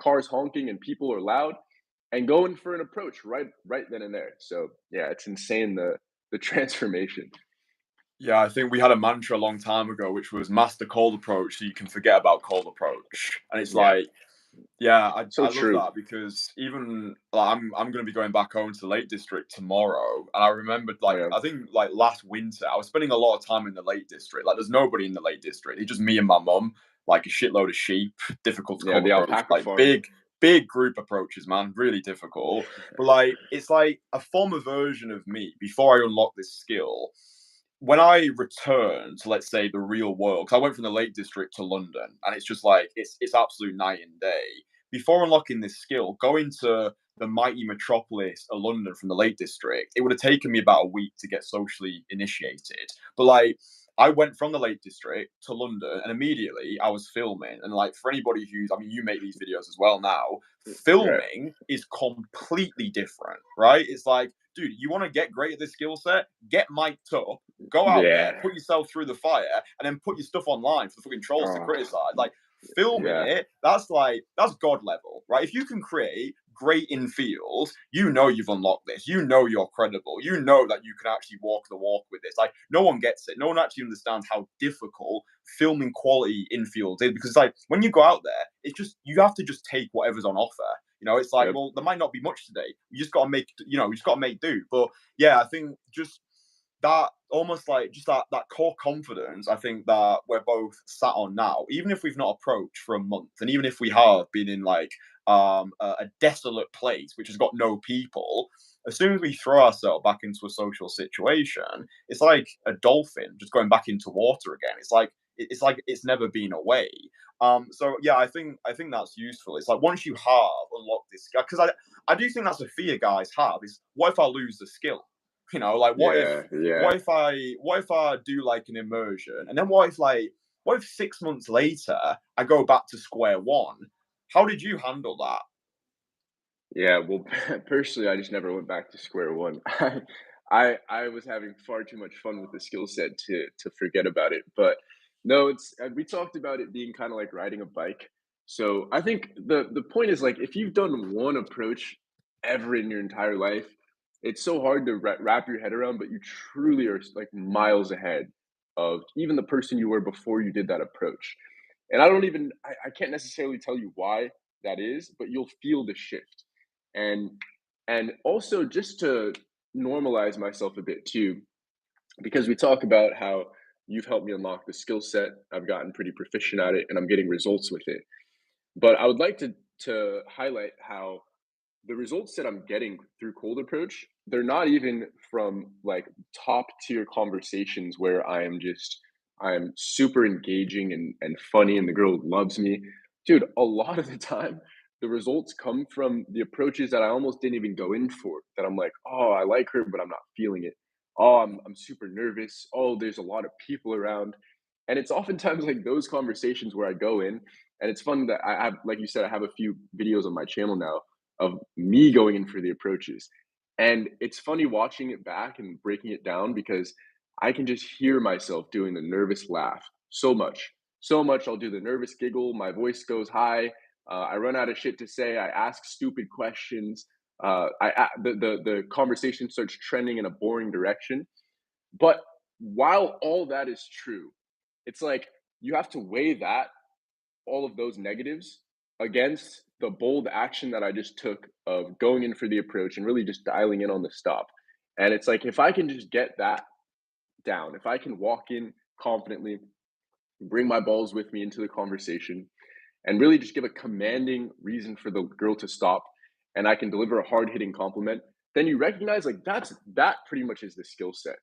cars honking and people are loud, and going for an approach right then and there. So yeah, it's insane the transformation. Yeah, I think we had a mantra a long time ago, which was master cold approach so you can forget about cold approach. And it's Yeah, like, yeah, so I love true. that because even like, I'm gonna be going back home to the Lake District tomorrow, and I remembered Oh like yeah, I think like last winter I was spending a lot of time in the Lake District. Like there's nobody in the Lake District. It's just me and my mum, like a shitload of sheep, difficult to yeah, cold the approach, alpaca like farm. big group approaches, man, really difficult. But like it's like a former version of me before I unlocked this skill when I return to let's say the real world, because I went from the Lake District to London, and it's just like it's absolute night and day. Before unlocking this skill, going to the mighty metropolis of London from the Lake District, it would have taken me about a week to get socially initiated. But like I went from the Lake District to London and immediately I was filming. And like for anybody who's I mean, you make these videos as well now, Right. filming is completely different, right? It's like, dude, you want to get great at this skill set, get mic'd up, go out there, Yeah. put yourself through the fire, and then put your stuff online for the fucking trolls to Oh, criticize. Like filming yeah. it, that's god level, right? If you can create great in field, you know you've unlocked this. You know you're credible. You know that you can actually walk the walk with this. Like no one gets it. No one actually understands how difficult filming quality in field is because like when you go out there, it's just you have to just take whatever's on offer. You know, it's like, Yep. well, there might not be much today. You just got to make, you know, you just got to make do. But yeah, I think just that almost like just that core confidence I think that we're both sat on now, even if we've not approached for a month and even if we have been in like a desolate place which has got no people, as soon as we throw ourselves back into a social situation, it's like a dolphin just going back into water again. It's like it's never been away. So yeah, I think that's useful. It's like once you have unlocked this, because I do think that's a fear guys have is what if I lose the skill? You know, like Yeah, yeah. what if I do like an immersion and then what if 6 months later I go back to square one? How did you handle that? Yeah, well, personally, I just never went back to square one. I was having far too much fun with the skill set to forget about it. But no, it's we talked about it being kind of like riding a bike. So I think the point is like if you've done one approach ever in your entire life, it's so hard to wrap your head around, but you truly are like miles ahead of even the person you were before you did that approach. And I can't necessarily tell you why that is, but you'll feel the shift. And and also just to normalize myself a bit too, because we talk about how you've helped me unlock the skill set. I've gotten pretty proficient at it and I'm getting results with it. But I would like to highlight how the results that I'm getting through cold approach, they're not even from like top tier conversations where I am super engaging and funny and the girl loves me. Dude, a lot of the time the results come from the approaches that I almost didn't even go in for. That I'm like, oh, I like her, but I'm not feeling it. Oh, I'm super nervous. Oh, there's a lot of people around. And it's oftentimes like those conversations where I go in, and it's fun that I have, like you said, I have a few videos on my channel now of me going in for the approaches. And it's funny watching it back and breaking it down because I can just hear myself doing the nervous laugh so much. So much. I'll do the nervous giggle. My voice goes high. I run out of shit to say. I ask stupid questions. The conversation starts trending in a boring direction. But while all that is true, it's like you have to weigh that, all of those negatives, against the bold action that I just took of going in for the approach and really just dialing in on the stop. And it's like if I can just get that down, if I can walk in confidently, bring my balls with me into the conversation, and really just give a commanding reason for the girl to stop, and I can deliver a hard-hitting compliment, then you recognize like that pretty much is the skill set.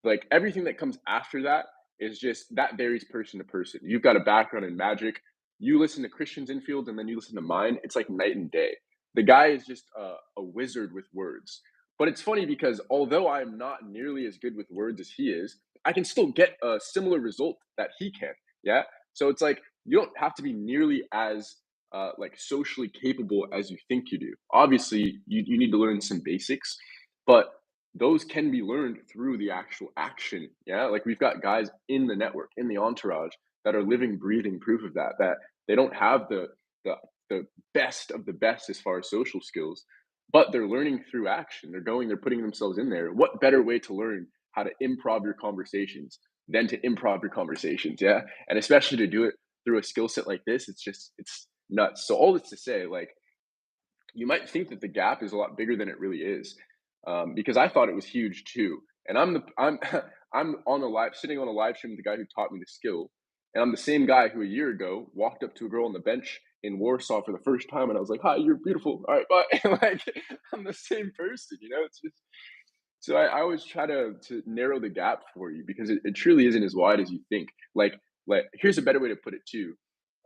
Like everything that comes after that is just that varies person to person. You've got a background in magic. You listen to Christian's infield and then you listen to mine. It's like night and day. The guy is just a wizard with words. But it's funny because although I am not nearly as good with words as he is, I can still get a similar result that he can. Yeah. So it's like you don't have to be nearly as like socially capable as you think you do. Obviously, you need to learn some basics, but those can be learned through the actual action. Yeah, like we've got guys in the network, in the entourage, that are living, breathing proof of that. That they don't have the the best of the best as far as social skills, but they're learning through action. They're going, they're putting themselves in there. What better way to learn how to improv your conversations than to improv your conversations? Yeah, and especially to do it through a skill set like this, it's nuts. So all this to say, like you might think that the gap is a lot bigger than it really is, because I thought it was huge too. And I'm I'm on a live sitting on a live stream with the guy who taught me the skill, and I'm the same guy who a year ago walked up to a girl on the bench in Warsaw for the first time, and I was like, "Hi, you're beautiful. All right, bye." Like I'm the same person, you know. It's just so I always try to narrow the gap for you because it truly isn't as wide as you think. Like here's a better way to put it too.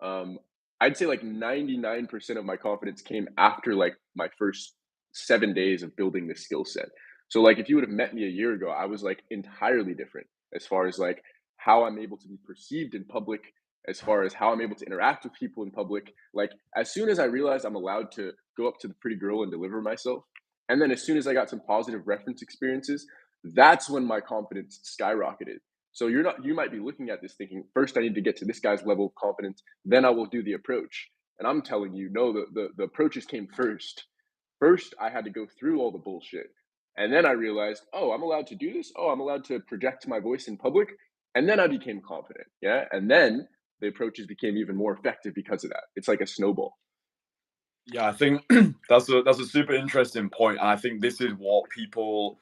Um, I'd say like 99% of my confidence came after like my first 7 days of building this skill set. So like if you would have met me a year ago, I was like entirely different as far as like how I'm able to be perceived in public, as far as how I'm able to interact with people in public. Like as soon as I realized I'm allowed to go up to the pretty girl and deliver myself, and then as soon as I got some positive reference experiences, that's when my confidence skyrocketed. So you might be looking at this thinking, first I need to get to this guy's level of confidence, then I will do the approach. And I'm telling you, no, the approaches came first. First, I had to go through all the bullshit. And then I realized, oh, I'm allowed to do this. Oh, I'm allowed to project my voice in public. And then I became confident. Yeah. And then the approaches became even more effective because of that. It's like a snowball. Yeah, I think that's a super interesting point, and I think this is what people.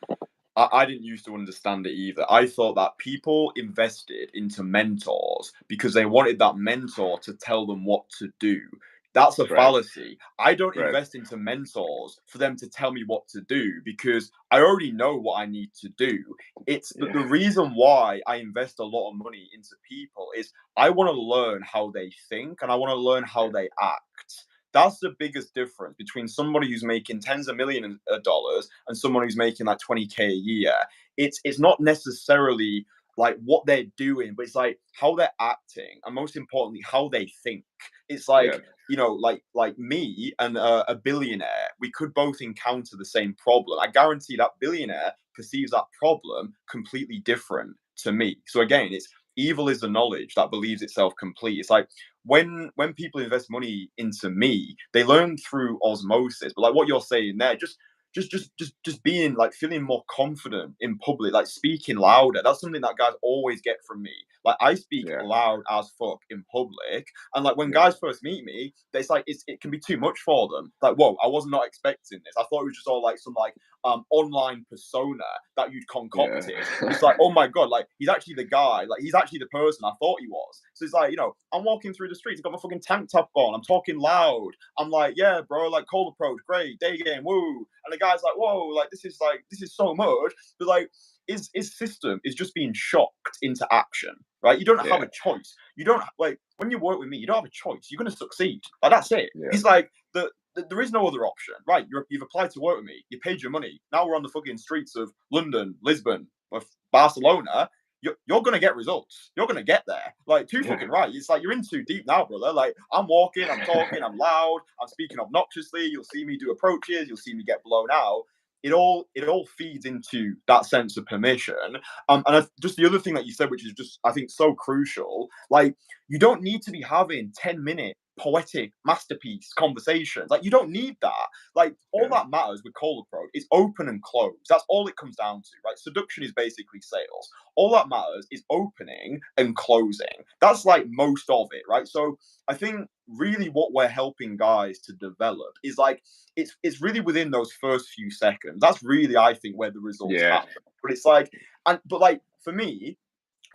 I didn't used to understand it either. I thought that people invested into mentors because they wanted that mentor to tell them what to do. That's a Right. fallacy. I don't Right. invest into mentors for them to tell me what to do because I already know what I need to do. It's the Yeah. reason why I invest a lot of money into people is I want to learn how they think and I want to learn how Yeah. they act. That's the biggest difference between somebody who's making tens of millions of dollars and someone who's making like 20K a year. It's not necessarily like what they're doing, but it's like how they're acting, and most importantly, how they think. It's Yeah. like like me and a billionaire, we could both encounter the same problem. I guarantee that billionaire perceives that problem completely different to me. So again, it's evil is the knowledge that believes itself complete. It's like when people invest money into me, they learn through osmosis. But like what you're saying there, just being like feeling more confident in public, like speaking louder. That's something that guys always get from me. Like I speak Yeah. loud as fuck in public, and like when Yeah. guys first meet me, it's like it can be too much for them. Like whoa, I was not expecting this. I thought it was just all like some like online persona that you'd Yeah. concocted. It's like, oh my god, like he's actually the guy, like he's actually the person I thought he was. So it's like, I'm walking through the streets, I've got my fucking tank top on, I'm talking loud. I'm like, yeah, bro, like cold approach, great, day game, woo. And the guy's like, whoa, like this is so much. But like his system is just being shocked into action. Right? You don't have Yeah. a choice. You don't like when you work with me, you don't have a choice. You're gonna succeed. Like that's it. Yeah. He's like there is no other option, right? You've applied to work with me. You paid your money. Now we're on the fucking streets of London, Lisbon, or Barcelona. you're gonna get results. You're gonna get there. Like, too Yeah. fucking right. It's like you're in too deep now, brother. Like, I'm walking, I'm talking, I'm loud, I'm speaking obnoxiously. You'll see me do approaches. You'll see me get blown out. It all feeds into that sense of permission. Just the other thing that you said, which is just I think so crucial. Like, you don't need to be having 10-minute poetic masterpiece conversations. Like, you don't need that. Like, all Yeah. that matters with cold approach is open and close. That's all it comes down to, right? Seduction is basically sales. All that matters is opening and closing. That's like most of it, right? So I think really what we're helping guys to develop is like it's really within those first few seconds. That's really, I think, where the results Yeah. happen. But it's like, but like for me,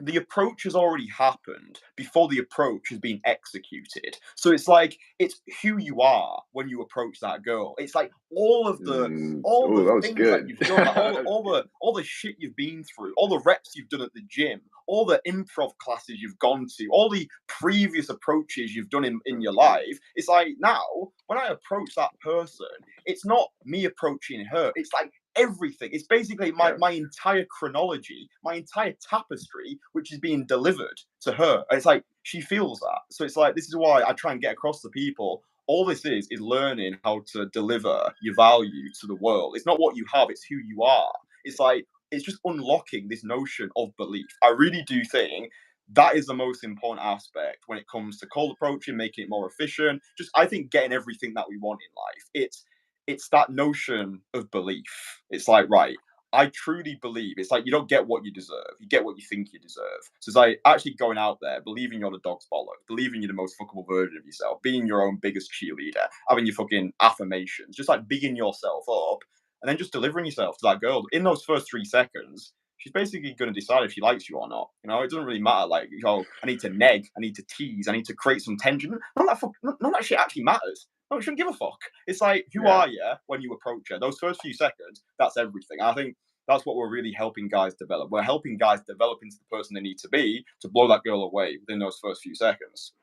the approach has already happened before the approach has been executed. So it's like it's who you are when you approach that girl. It's like all Oh, the that was things that good. you've done, like That was good. all the shit you've been through, all the reps you've done at the gym, all the improv classes you've gone to, all the previous approaches you've done in your Okay. life. It's like now when I approach that person, it's not me approaching her. It's like everything. It's basically my, Yeah. my entire chronology, my entire tapestry, which is being delivered to her. And it's like she feels that. So it's like this is why I try and get across to people. All this is learning how to deliver your value to the world. It's not what you have, it's who you are. It's like it's just unlocking this notion of belief. I really do think that is the most important aspect when it comes to cold approaching, making it more efficient. Just I think getting everything that we want in life. It's that notion of belief. It's like, right, I truly believe. It's like you don't get what you deserve. You get what you think you deserve. So it's like actually going out there, believing you're the dog's bollock, believing you're the most fuckable version of yourself, being your own biggest cheerleader, having your fucking affirmations, just like bigging yourself up, and then just delivering yourself to that girl. In those first 3 seconds, she's basically going to decide if she likes you or not. You know, it doesn't really matter. Like, I need to neg, I need to tease, I need to create some tension. None of that shit actually matters. No, she shouldn't give a fuck. It's like, who Yeah. are you when you approach her? Those first few seconds, that's everything. I think that's what we're really helping guys develop. We're helping guys develop into the person they need to be to blow that girl away within those first few seconds.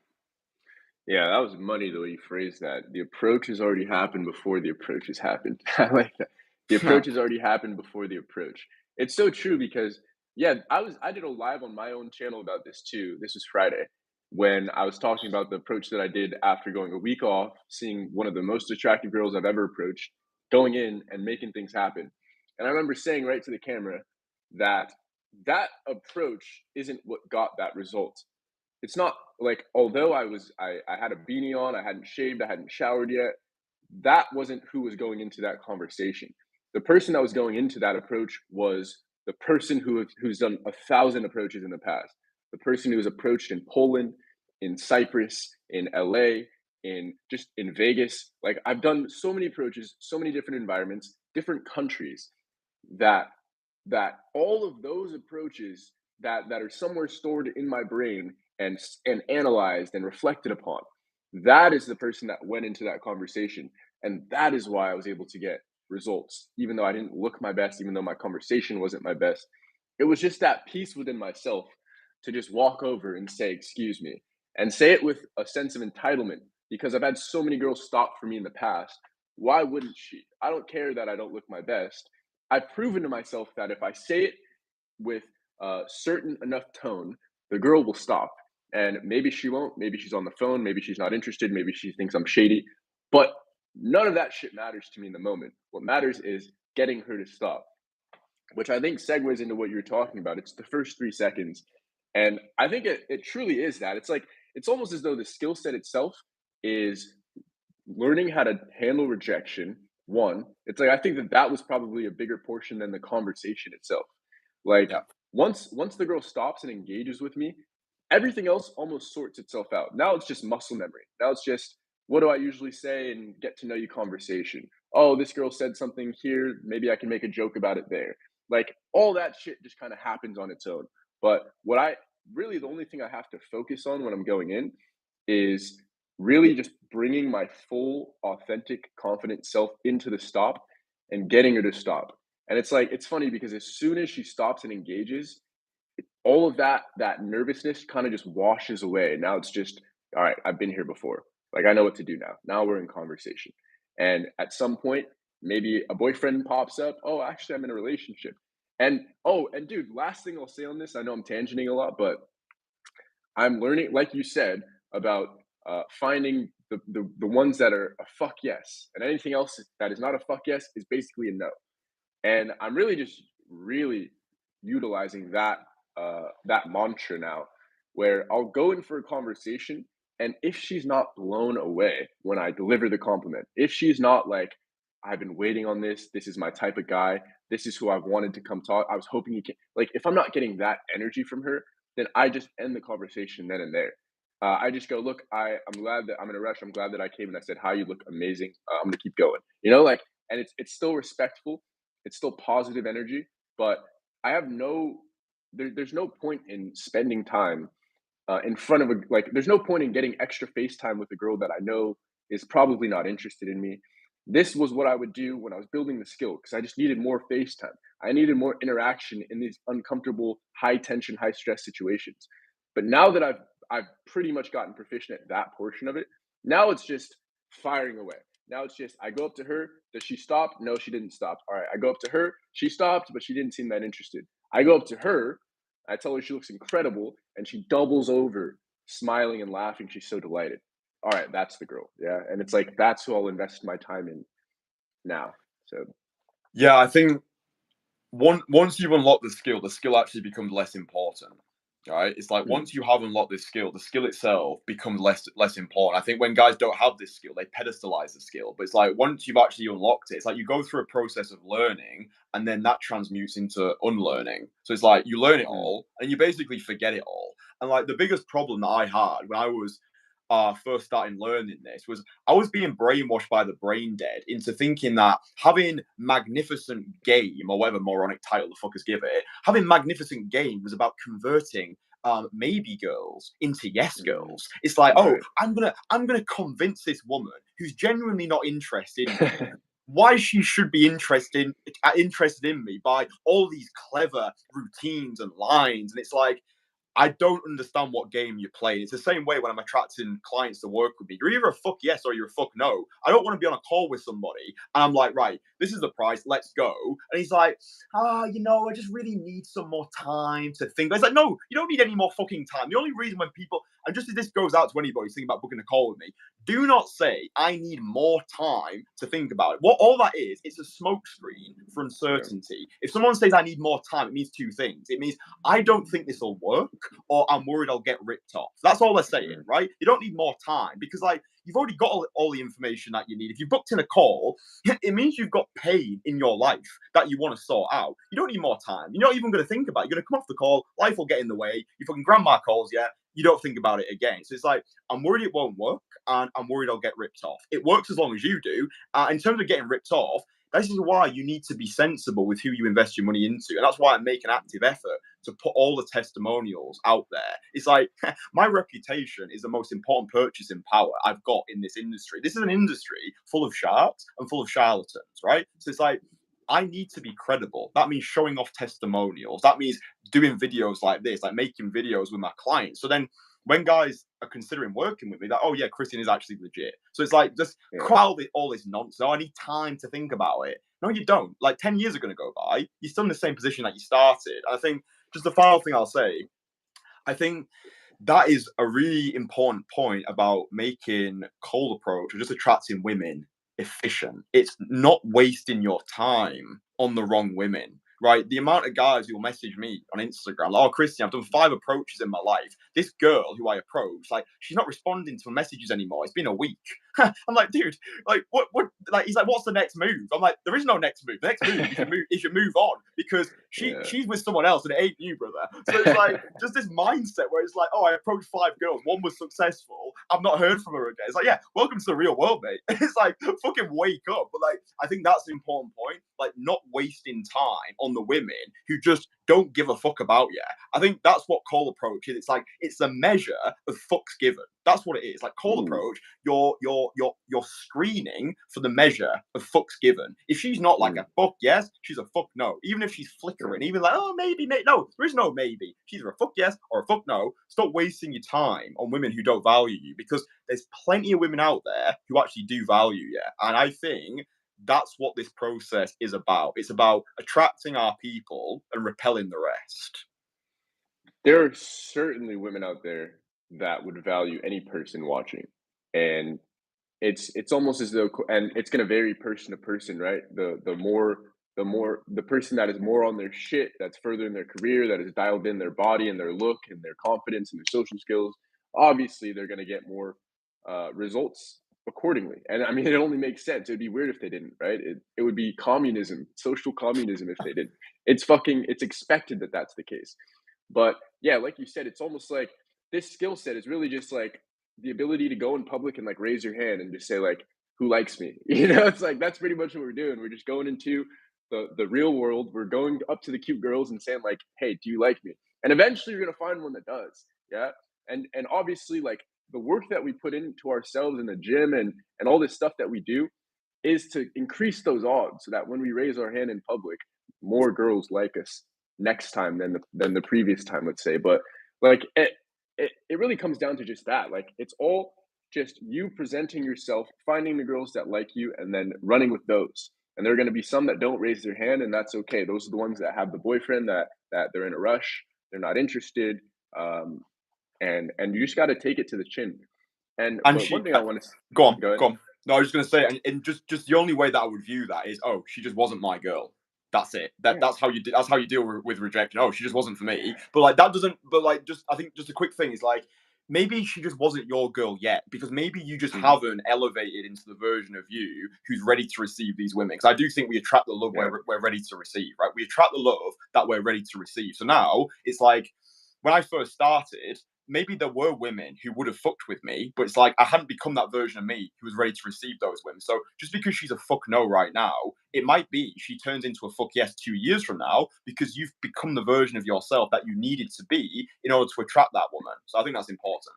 Yeah, that was money the way you phrased that. The approach has already happened before the approach has happened. I like that. The approach has already happened before the approach. It's so true because yeah, I did a live on my own channel about this too. This was Friday when I was talking about the approach that I did after going a week off, seeing one of the most attractive girls I've ever approached, going in and making things happen. And I remember saying right to the camera that that approach isn't what got that result. It's not like although I had a beanie on, I hadn't shaved, I hadn't showered yet, that wasn't who was going into that conversation. The person that was going into that approach was the person who's done 1,000 approaches in the past. The person who was approached in Poland, in Cyprus, in LA, in Vegas. Like I've done so many approaches, so many different environments, different countries that all of those approaches that are somewhere stored in my brain and analyzed and reflected upon, that is the person that went into that conversation, and that is why I was able to get results even though I didn't look my best, even though my conversation wasn't my best. It was just that peace within myself to just walk over and say excuse me, and say it with a sense of entitlement, because I've had so many girls stop for me in the past. Why wouldn't she? I don't care that I don't look my best. I've proven to myself that if I say it with a certain enough tone, the girl will stop. And maybe she won't. Maybe she's on the phone. Maybe she's not interested. Maybe she thinks I'm shady. But none of that shit matters to me in the moment. What matters is getting her to stop, which I think segues into what you're talking about. It's the first 3 seconds. And I think it truly is that. It's like, it's almost as though the skill set itself is learning how to handle rejection. One, it's like I think that was probably a bigger portion than the conversation itself. Like Yeah. once the girl stops and engages with me, everything else almost sorts itself out. Now it's just muscle memory. Now it's just what do I usually say and get to know you conversation. Oh, this girl said something here. Maybe I can make a joke about it there. Like all that shit just kind of happens on its own. But what I really, the only thing I have to focus on when I'm going in is really just bringing my full, authentic, confident self into the stop and getting her to stop. And it's like, it's funny because as soon as she stops and engages, all of that nervousness kind of just washes away. Now it's just, all right, I've been here before. Like I know what to do now. Now we're in conversation. And at some point, maybe a boyfriend pops up. Oh, actually, I'm in a relationship. And oh, and dude, last thing I'll say on this, I know I'm tangenting a lot, but I'm learning, like you said, about finding the ones that are a fuck yes, and anything else that is not a fuck yes is basically a no. And I'm really utilizing that mantra now, where I'll go in for a conversation, and if she's not blown away when I deliver the compliment, if she's not like, I've been waiting on this, this is my type of guy, this is who I've wanted to come talk. I was hoping you can, like, if I'm not getting that energy from her, then I just end the conversation then and there. I just go, look, I'm glad that I'm in a rush. I'm glad that I came and I said hi. You look amazing. I'm gonna keep going. Like, and it's still respectful, it's still positive energy, but I have there's no point in spending time in front of there's no point in getting extra FaceTime with a girl that I know is probably not interested in me. This was what I would do when I was building the skill because I just needed more FaceTime. I needed more interaction in these uncomfortable, high tension, high stress situations. But now that I've pretty much gotten proficient at that portion of it, now it's just firing away. Now it's just I go up to her. Does she stop? No, she didn't stop. All right. I go up to her. She stopped, but she didn't seem that interested. I go up to her. I tell her she looks incredible, and she doubles over, smiling and laughing. She's so delighted. All right, that's the girl. Yeah. And it's like that's who I'll invest my time in now. So Yeah, I think once you've unlocked the skill actually becomes less important. Right? It's like mm, once you have unlocked this skill, the skill itself becomes less important. I think when guys don't have this skill, they pedestalize the skill. But it's like once you've actually unlocked it, it's like you go through a process of learning, and then that transmutes into unlearning. So it's like you learn it mm, all, and you basically forget it all. And like the biggest problem that I had when I was first starting learning this was I was being brainwashed by the brain dead into thinking that having magnificent game or whatever moronic title the fuckers give it, having magnificent game was about converting maybe girls into yes mm, girls. It's like, oh, right. I'm gonna convince this woman who's genuinely not interested in me why she should be interested in me by all these clever routines and lines. And it's like I don't understand what game you're playing. It's the same way when I'm attracting clients to work with me. You're either a fuck yes or you're a fuck no. I don't want to be on a call with somebody and I'm like, right, this is the price, let's go. And he's like, I just really need some more time to think. It's like, no, you don't need any more fucking time. The only reason when people, and just as this goes out to anybody thinking about booking a call with me, do not say I need more time to think about it. What all that is, it's a smokescreen for Yeah. uncertainty. If someone says I need more time, it means two things. It means I don't think this will work, or I'm worried I'll get ripped off. That's all they're saying, Mm, right? You don't need more time because, like, you've already got all the information that you need. If you booked in a call, it means you've got pain in your life that you want to sort out. You don't need more time. You're not even going to think about it. You're going to come off the call, life will get in the way. You fucking grandma calls, yeah, you don't think about it again. So it's like, I'm worried it won't work, and I'm worried I'll get ripped off. It works as long as you do. In terms of getting ripped off, this is why you need to be sensible with who you invest your money into. And that's why I make an active effort to put all the testimonials out there. It's like my reputation is the most important purchasing power I've got in this industry. This is an industry full of sharks and full of charlatans, right? So it's like I need to be credible. That means showing off testimonials. That means doing videos like this, like making videos with my clients. So then when guys are considering working with me, that, oh yeah, Kristian is actually legit. So it's like just yeah. crowd all this nonsense. Oh, I need time to think about it. No, you don't. Like 10 years are going to go by. You're still in the same position that you started. And I think just the final thing I'll say, I think that is a really important point about making cold approach or just attracting women efficient. It's not wasting your time on the wrong women. Right, the amount of guys who will message me on Instagram, like, oh, Kristian, I've done 5 approaches in my life. This girl who I approached, like, she's not responding to my messages anymore. It's been a week. I'm like, dude, like, what? Like, he's like, what's the next move? I'm like, there is no next move. The next move is you move on because Yeah. she's with someone else and it ain't you, brother. So it's like just this mindset where it's like, oh, I approached 5 girls, one was successful. I've not heard from her again. It's like, yeah, welcome to the real world, mate. It's like fucking wake up. But like, I think that's an important point. Like, not wasting time on the women who just don't give a fuck about you. I think that's what call approach is. It's like it's a measure of fucks given. That's what it is. Like call Ooh, approach, you're screening for the measure of fucks given. If she's not like mm, a fuck yes, she's a fuck no. Even if she's yeah. flickering, even like, oh maybe, no, there is no maybe. She's either a fuck yes or a fuck no. Stop wasting your time on women who don't value you because there's plenty of women out there who actually do value you. And I think that's what this process is about. It's about attracting our people and repelling the rest. There are certainly women out there that would value any person watching, and it's almost as though and it's gonna vary person to person, right? The more the person that is more on their shit, that's further in their career, that is dialed in their body and their look and their confidence and their social skills, obviously they're gonna get more results accordingly. And I mean, it only makes sense. It'd be weird if they didn't, right? It would be communism, social communism if they didn't. It's expected that that's the case. But yeah, like you said, it's almost like this skill set is really just like the ability to go in public and like raise your hand and just say like, "Who likes me?" You know, it's like that's pretty much what we're doing. We're just going into the real world. We're going up to the cute girls and saying like, "Hey, do you like me?" And eventually, you're gonna find one that does. Yeah, and obviously, like the work that we put into ourselves in the gym and all this stuff that we do is to increase those odds so that when we raise our hand in public, more girls like us next time than the previous time, let's say. But like it really comes down to just that. Like it's all just you presenting yourself, finding the girls that like you, and then running with those. And there are going to be some that don't raise their hand, and that's okay. Those are the ones that have the boyfriend that they're in a rush, they're not interested, um, and you just got to take it to the chin. And And but one she, thing I want to go on, go ahead. go on. No, I was just gonna say, and just the only way that I would view that is, oh, she just wasn't my girl. That's it. Yeah. That's how you that's how you deal with rejection. Oh, she just wasn't for me. But like that doesn't. But like, just I think just a quick thing is like, maybe she just wasn't your girl yet because maybe you just Mhm. haven't elevated into the version of you who's ready to receive these women. Because I do think we attract the love Yeah. we're ready to receive, right? We attract the love that we're ready to receive. So now it's like when I first started, maybe there were women who would have fucked with me, but it's like I hadn't become that version of me who was ready to receive those women. So just because she's a fuck no right now, it might be she turns into a fuck yes 2 years from now because you've become the version of yourself that you needed to be in order to attract that woman. So I think that's important.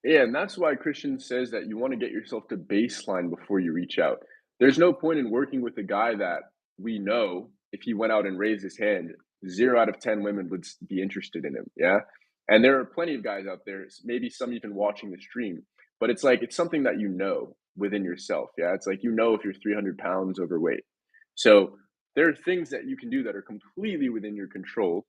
Yeah, and that's why Christian says that you want to get yourself to baseline before you reach out. There's no point in working with a guy that we know if he went out and raised his hand, 0 out of 10 women would be interested in him. Yeah. And there are plenty of guys out there, maybe some even watching the stream, but it's like it's something that you know within yourself. Yeah. It's like you know if you're 300 pounds overweight. So there are things that you can do that are completely within your control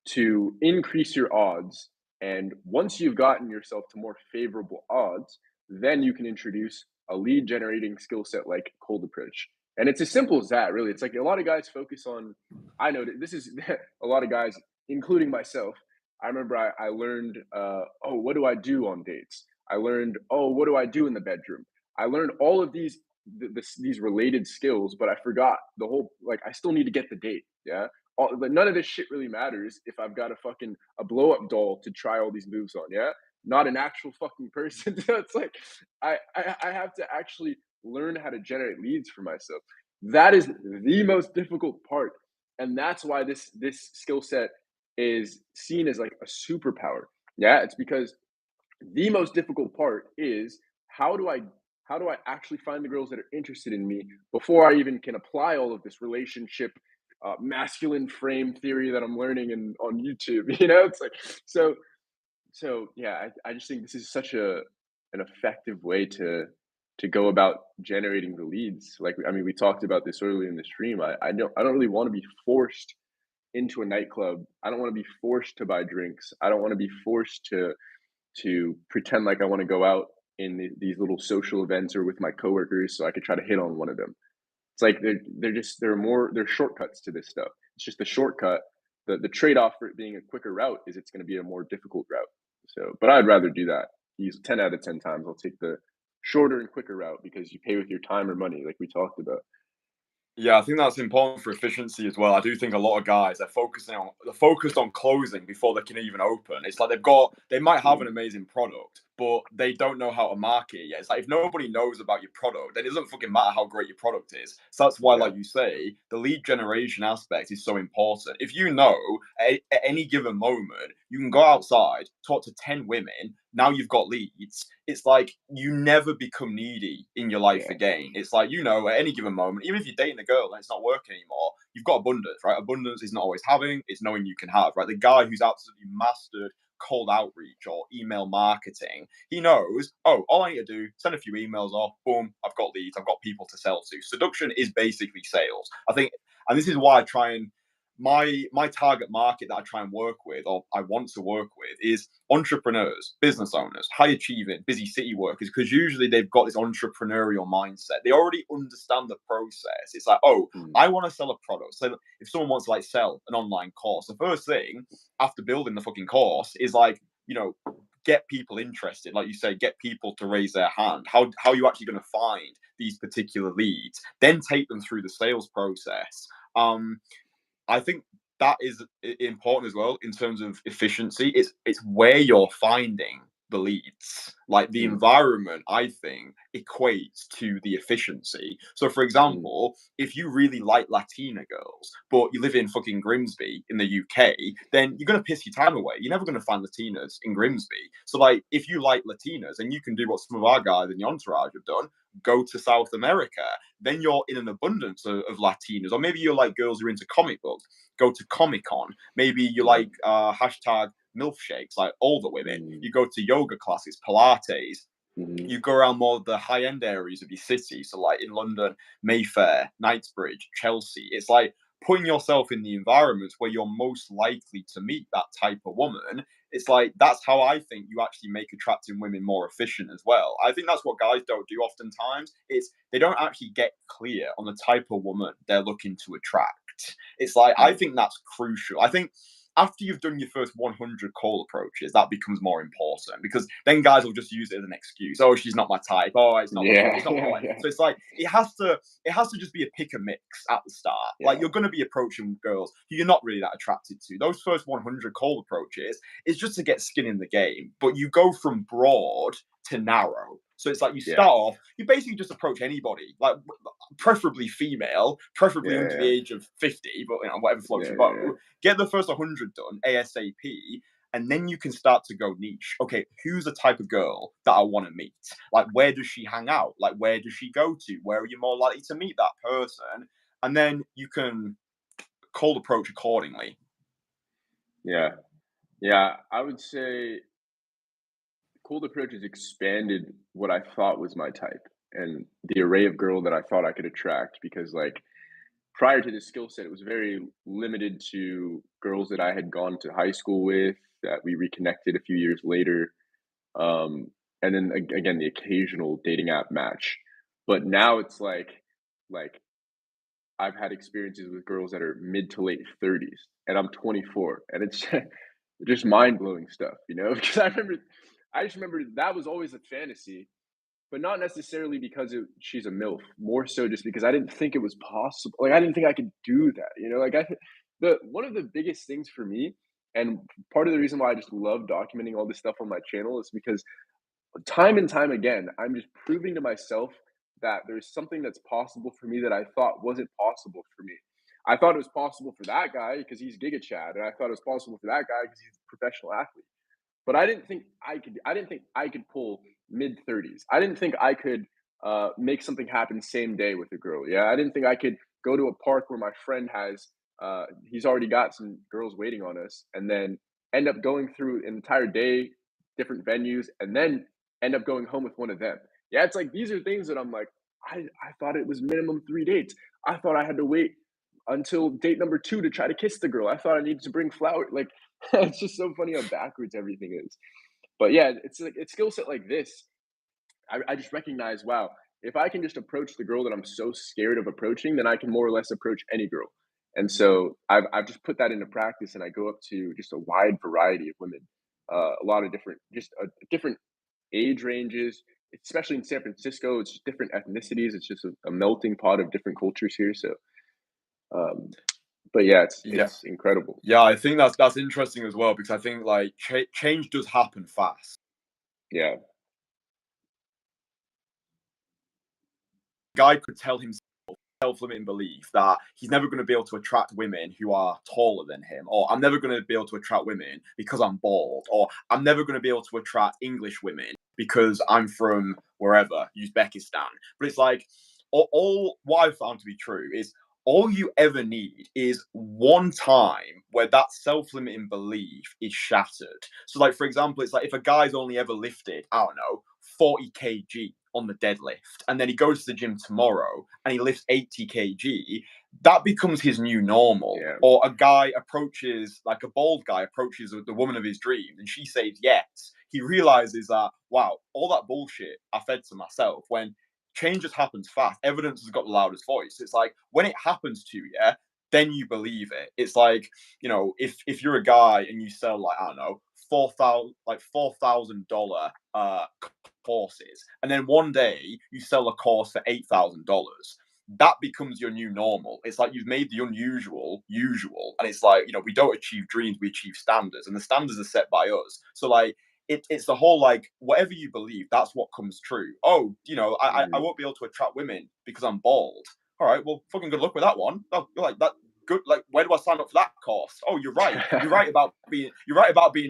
to increase your odds. And once you've gotten yourself to more favorable odds, then you can introduce a lead generating skill set like cold approach. And it's as simple as that, really. It's like a lot of guys focus on, I know this is a lot of guys, including myself. I remember I learned, oh, what do I do on dates? I learned, oh, what do I do in the bedroom? I learned all of these related skills, but I forgot the whole, like, I still need to get the date. Yeah, like none of this shit really matters if I've got a blow up doll to try all these moves on. Yeah, not an actual fucking person. So it's like I have to actually learn how to generate leads for myself. That is the most difficult part, and that's why this skill set is seen as like a superpower. Yeah, it's because the most difficult part is how do I how do I actually find the girls that are interested in me before I even can apply all of this relationship masculine frame theory that I'm learning on YouTube. You know, it's like so yeah. I just think this is such an effective way to go about generating the leads. Like I mean, we talked about this earlier in the stream. I don't really want to be forced into a nightclub. I don't want to be forced to buy drinks. I don't want to be forced to pretend like I want to go out in these little social events or with my coworkers so I could try to hit on one of them. It's like they're shortcuts to this stuff. It's just a shortcut. The trade off for it being a quicker route is it's going to be a more difficult route. So, but I'd rather do that. Use 10 out of 10 times. I'll take the shorter and quicker route because you pay with your time or money, like we talked about. Yeah, I think that's important for efficiency as well. I do think a lot of guys they're focused on closing before they can even open. It's like they might have an Mhm. amazing product, but they don't know how to market it yet. It's like if nobody knows about your product, then it doesn't fucking matter how great your product is. So that's why, Yeah, like you say, the lead generation aspect is so important. If you know at any given moment you can go outside, talk to 10 women, now you've got leads. It's like you never become needy in your life yeah, again. It's like, at any given moment, even if you're dating a girl and it's not working anymore, you've got abundance, right? Abundance is not always having, it's knowing you can have, right? The guy who's absolutely mastered cold outreach or email marketing. He knows, oh, all I need to do, send a few emails off, boom, I've got leads, I've got people to sell to. Seduction is basically sales. I think, and this is why I try and my target market that I try and work with, or I want to work with, is entrepreneurs, business owners, high achieving, busy city workers, because usually they've got this entrepreneurial mindset. They already understand the process. It's like, oh, I want to sell a product. So if someone wants to like sell an online course, the first thing after building the fucking course is like, get people interested. Like you say, get people to raise their hand. How are you actually going to find these particular leads? Then take them through the sales process. I think that is important as well in terms of efficiency. It's where you're finding the leads. Like the environment, I think, equates to the efficiency. So, for example, if you really like Latina girls, but you live in fucking Grimsby in the UK, then you're gonna piss your time away. You're never gonna find Latinas in Grimsby. So, like, if you like Latinas, and you can do what some of our guys in the Entourage have done, go to South America, then you're in an abundance of Latinas. Or maybe you're like girls who are into comic books, go to Comic Con. Maybe you like hashtag MILF shakes, like older women. You go to yoga classes, Pilates. You go around more of the high end areas of your city. So, like in London, Mayfair, Knightsbridge, Chelsea. It's like putting yourself in the environments where you're most likely to meet that type of woman. It's like that's how I think you actually make attracting women more efficient as well. I think that's what guys don't do oftentimes. It's they don't actually get clear on the type of woman they're looking to attract. It's like I think that's crucial. I think after you've done your first 100 call approaches, that becomes more important because then guys will just use it as an excuse. Oh, she's not my type. Oh, it's not. It's not my So it's like it has to just be a pick and mix at the start. Like you're going to be approaching girls who you're not really that attracted to. Those first 100 call approaches is just to get skin in the game, but you go from broad to narrow. So it's like you start off, you basically just approach anybody, like preferably female, preferably under the age of 50, but whatever floats your boat. Get the first 100 done ASAP, and then you can start to go niche. Okay, who's the type of girl that I want to meet? Like, where does she hang out? Like, where does she go to? Where are you more likely to meet that person? And then you can cold approach accordingly. Yeah, I would say cold approach has expanded what I thought was my type and the array of girl that I thought I could attract because, like, prior to this skill set, it was very limited to girls that I had gone to high school with that we reconnected a few years later. Um, and then again, the occasional dating app match. But now it's like I've had experiences with girls that are mid to late 30s, and I'm 24, and it's just mind blowing stuff, Because I just remember that was always a fantasy, but not necessarily because she's a MILF, more so just because I didn't think it was possible. Like I didn't think I could do that. Like the one of the biggest things for me, and part of the reason why I just love documenting all this stuff on my channel is because time and time again, I'm just proving to myself that there's something that's possible for me that I thought wasn't possible for me. I thought it was possible for that guy because he's Giga Chad, and I thought it was possible for that guy because he's a professional athlete. But I didn't think I could. I didn't think I could pull mid 30s. I didn't think I could make something happen same day with a girl. Yeah, I didn't think I could go to a park where my friend has. He's already got some girls waiting on us, and then end up going through an entire day, different venues, and then end up going home with one of them. Yeah, it's like these are things that I'm like, I thought it was minimum 3 dates. I thought I had to wait until date number 2 to try to kiss the girl. I thought I needed to bring flowers. Like it's just so funny how backwards everything is. But yeah, it's like it's skill set like this. I just recognize, wow, if I can just approach the girl that I'm so scared of approaching, then I can more or less approach any girl. And so I've just put that into practice, and I go up to just a wide variety of women, a lot of different age ranges, especially in San Francisco. It's just different ethnicities. It's just a melting pot of different cultures here. So, um, but yeah, it's incredible. Yeah, I think that's interesting as well because I think like change does happen fast. Yeah. Guy could tell himself self-limiting belief that he's never going to be able to attract women who are taller than him, or I'm never going to be able to attract women because I'm bald, or I'm never going to be able to attract English women because I'm from wherever, Uzbekistan. But it's like all what I've found to be true is all you ever need is one time where that self-limiting belief is shattered. So, like, for example, it's like if a guy's only ever lifted, I don't know, 40 kg on the deadlift, and then he goes to the gym tomorrow and he lifts 80 kg, that becomes his new normal. Yeah. Or a guy approaches, like a bald guy approaches the woman of his dreams and she says yes. He realizes that, wow, all that bullshit I fed to myself. When change just happens fast, evidence has got the loudest voice. It's like when it happens to you, then you believe it. It's like, if you're a guy and you sell, like, I don't know, $4,000 courses, and then one day you sell a course for $8,000, that becomes your new normal. It's like you've made the unusual usual, and it's like, we don't achieve dreams, we achieve standards, and the standards are set by us. So, like, it's the whole, like, whatever you believe, that's what comes true. Oh, I won't be able to attract women because I'm bald. All right, well, fucking good luck with that one. Oh, like that. Good. Like, where do I sign up for that course? Oh, you're right. You're right about being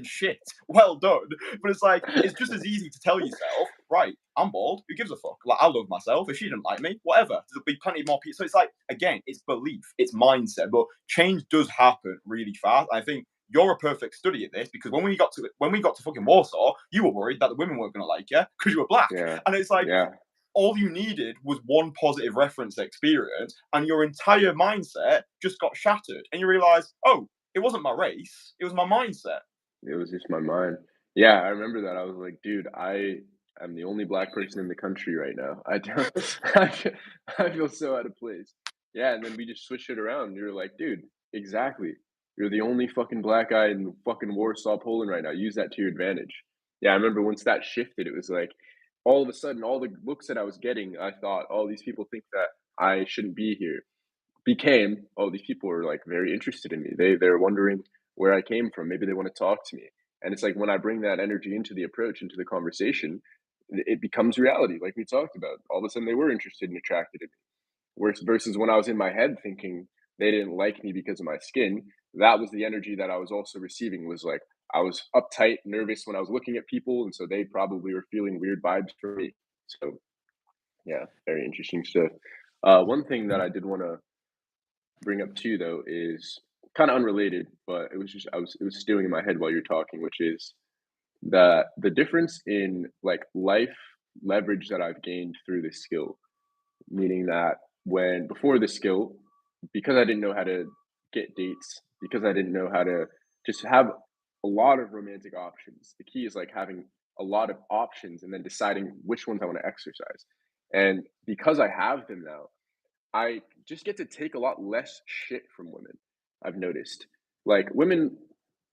shit. Well done. But it's like, it's just as easy to tell yourself, right, I'm bald. Who gives a fuck? Like, I love myself. If she didn't like me, whatever. There'll be plenty more people. So it's like, again, it's belief, it's mindset. But change does happen really fast. I think you're a perfect study at this, because when we got to fucking Warsaw, you were worried that the women weren't going to like you because you were black. Yeah. And it's like, Yeah. all you needed was one positive reference experience, and your entire mindset just got shattered. And you realize, oh, it wasn't my race, it was my mindset. It was just my mind. Yeah, I remember that. I was like, dude, I am the only black person in the country right now. I don't, I feel so out of place. Yeah, and then we just switched it around. You were like, dude, exactly. You're the only fucking black guy in fucking Warsaw, Poland right now. Use that to your advantage. Yeah, I remember once that shifted, it was like all of a sudden, all the looks that I was getting, I thought, oh, these people think that I shouldn't be here. Became, oh, these people are like very interested in me. They're wondering where I came from. Maybe they want to talk to me. And it's like when I bring that energy into the approach, into the conversation, it becomes reality, like we talked about. All of a sudden, they were interested and attracted to me. Versus when I was in my head thinking they didn't like me because of my skin, that was the energy that I was also receiving. Was like I was uptight, nervous when I was looking at people, and so they probably were feeling weird vibes for me. So yeah, very interesting stuff. One thing that I did want to bring up too, though, is kind of unrelated, but it was stewing in my head while you're talking, which is the difference in like life leverage that I've gained through this skill. Meaning that when before the skill, because I didn't know how to get dates, because I didn't know how to just have a lot of romantic options. The key is like having a lot of options and then deciding which ones I want to exercise. And because I have them now, I just get to take a lot less shit from women, I've noticed. Like, women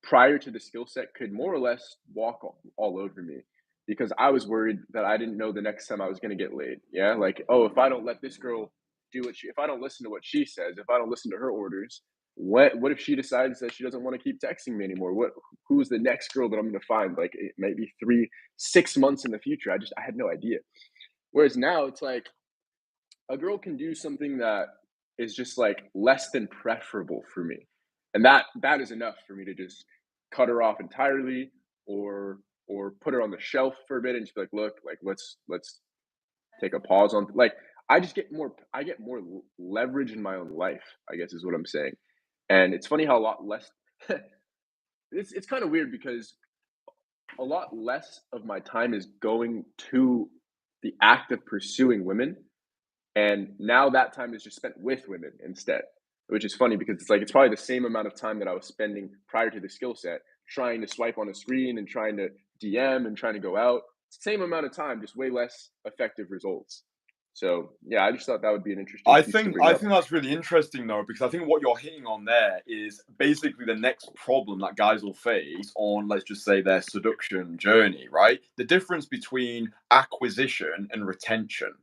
prior to the skill set could more or less walk all over me because I was worried that I didn't know the next time I was gonna get laid. Yeah, like, oh, if I don't let this girl do if I don't listen to what she says, if I don't listen to her orders, what if she decides that she doesn't want to keep texting me anymore? Who's the next girl that I'm gonna find? Like, it may be 6 months in the future. I had no idea. Whereas now it's like a girl can do something that is just like less than preferable for me, and that is enough for me to just cut her off entirely, or put her on the shelf for a bit and just be like, look, like let's take a pause on, like, I get more leverage in my own life, I guess is what I'm saying. And it's funny how a lot less it's kind of weird because a lot less of my time is going to the act of pursuing women, and now that time is just spent with women instead, which is funny because it's like it's probably the same amount of time that I was spending prior to the skill set trying to swipe on a screen and trying to DM and trying to go out. Same amount of time, just way less effective results. So yeah, I just thought that would be an interesting I piece to think bring I up. think that's really interesting though, because I think what you're hitting on there is basically the next problem that guys will face on, let's just say, their seduction journey, right? The difference between acquisition and retention,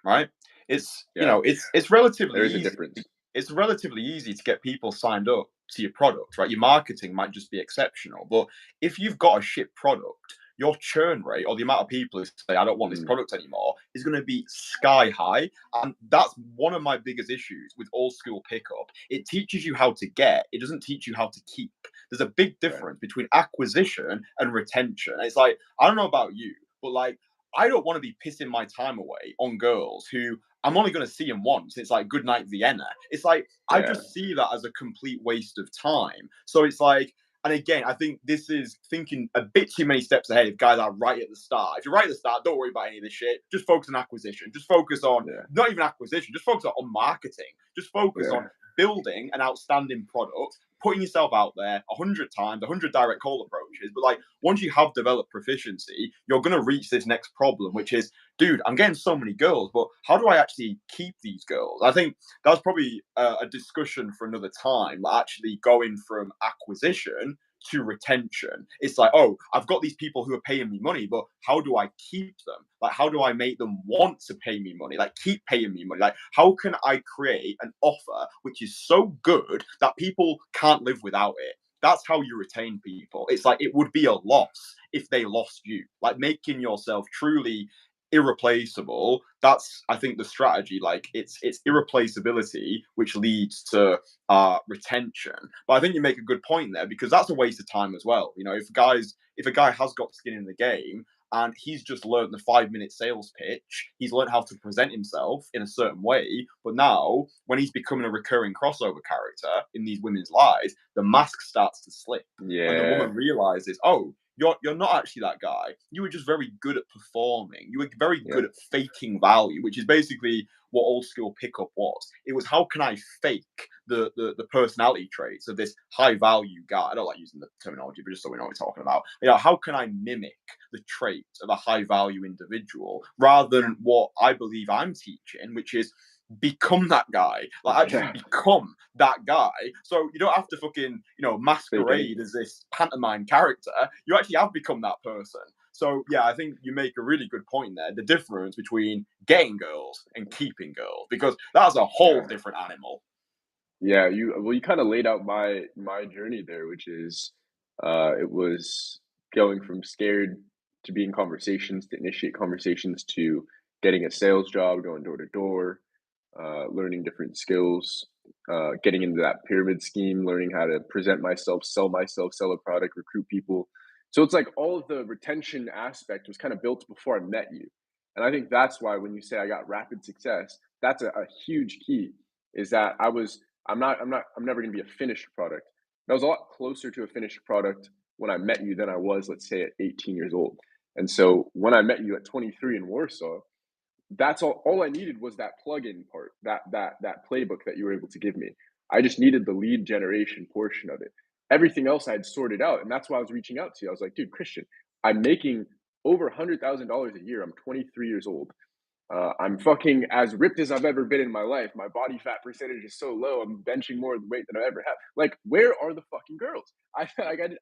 right? It's you Yeah, know, it's relatively there is a easy. difference. It's relatively easy to get people signed up to your product, right? Your marketing might just be exceptional, but if you've got a shit product, your churn rate, or the amount of people who say I don't want this Mm, product anymore, is going to be sky high. And that's one of my biggest issues with old school pickup. It teaches you how to get, it doesn't teach you how to keep. There's a big right. difference between acquisition and retention. It's like, I don't know about you, but like, I don't want to be pissing my time away on girls who I'm only going to see him once. It's like good night Vienna. It's like I Yeah, just see that as a complete waste of time. So it's like, and again, I think this is thinking a bit too many steps ahead if guys are right at the start. If you're right at the start, don't worry about any of this shit. Just focus on acquisition. Just focus on yeah, not even acquisition. Just focus on marketing. Just focus yeah, on building an outstanding product, putting yourself out there 100 times, 100 direct call approaches. But like once you have developed proficiency, you're going to reach this next problem, which is, dude, I'm getting so many girls, but how do I actually keep these girls? I think that's probably a discussion for another time, like actually going from acquisition to retention. It's like, oh, I've got these people who are paying me money, but how do I keep them? Like, how do I make them want to pay me money? Like, keep paying me money? Like, how can I create an offer which is so good that people can't live without it? That's how you retain people. It's like it would be a loss if they lost you. Like making yourself truly irreplaceable. That's I think the strategy. Like it's irreplaceability which leads to retention. But I think you make a good point there because that's a waste of time as well. You know, if a guy has got skin in the game and he's just learned the 5 minute sales pitch, he's learned how to present himself in a certain way. But now, when he's becoming a recurring crossover character in these women's lives, the mask starts to slip, and the yeah, woman realizes, oh, you're not actually that guy. You were just very good at performing. You were very yeah, good at faking value, which is basically what old school pickup was. It was how can I fake the personality traits of this high value guy? I don't like using the terminology, but just so we know what we're talking about. You know, how can I mimic the traits of a high value individual rather than what I believe I'm teaching, which is become that guy, like actually yeah. become that guy. So you don't have to fucking, Fake masquerade anything. as this pantomime character. You actually have become that person. So yeah, I think you make a really good point there. The difference between getting girls and keeping girls, because that's a whole Yeah, different animal. yeah. You kind of laid out my journey there, which is, it was going from scared to be in conversations, to initiate conversations, to getting a sales job, going door to door, learning different skills, getting into that pyramid scheme, learning how to present myself, sell a product, recruit people. So it's like all of the retention aspect was kind of built before I met you. And I think that's why when you say I got rapid success, that's a huge key is that I'm never going to be a finished product. And I was a lot closer to a finished product when I met you than I was, let's say, at 18 years old. And so when I met you at 23 in Warsaw, that's all I needed was that plug-in part, that playbook that you were able to give me. I just needed the lead generation portion of it. Everything else I had sorted out, and that's why I was reaching out to you. I was like, dude, Christian, I'm making over $100,000 a year. I'm 23 years old. I'm fucking as ripped as I've ever been in my life. My body fat percentage is so low. I'm benching more weight than I ever have. Like, where are the fucking girls? I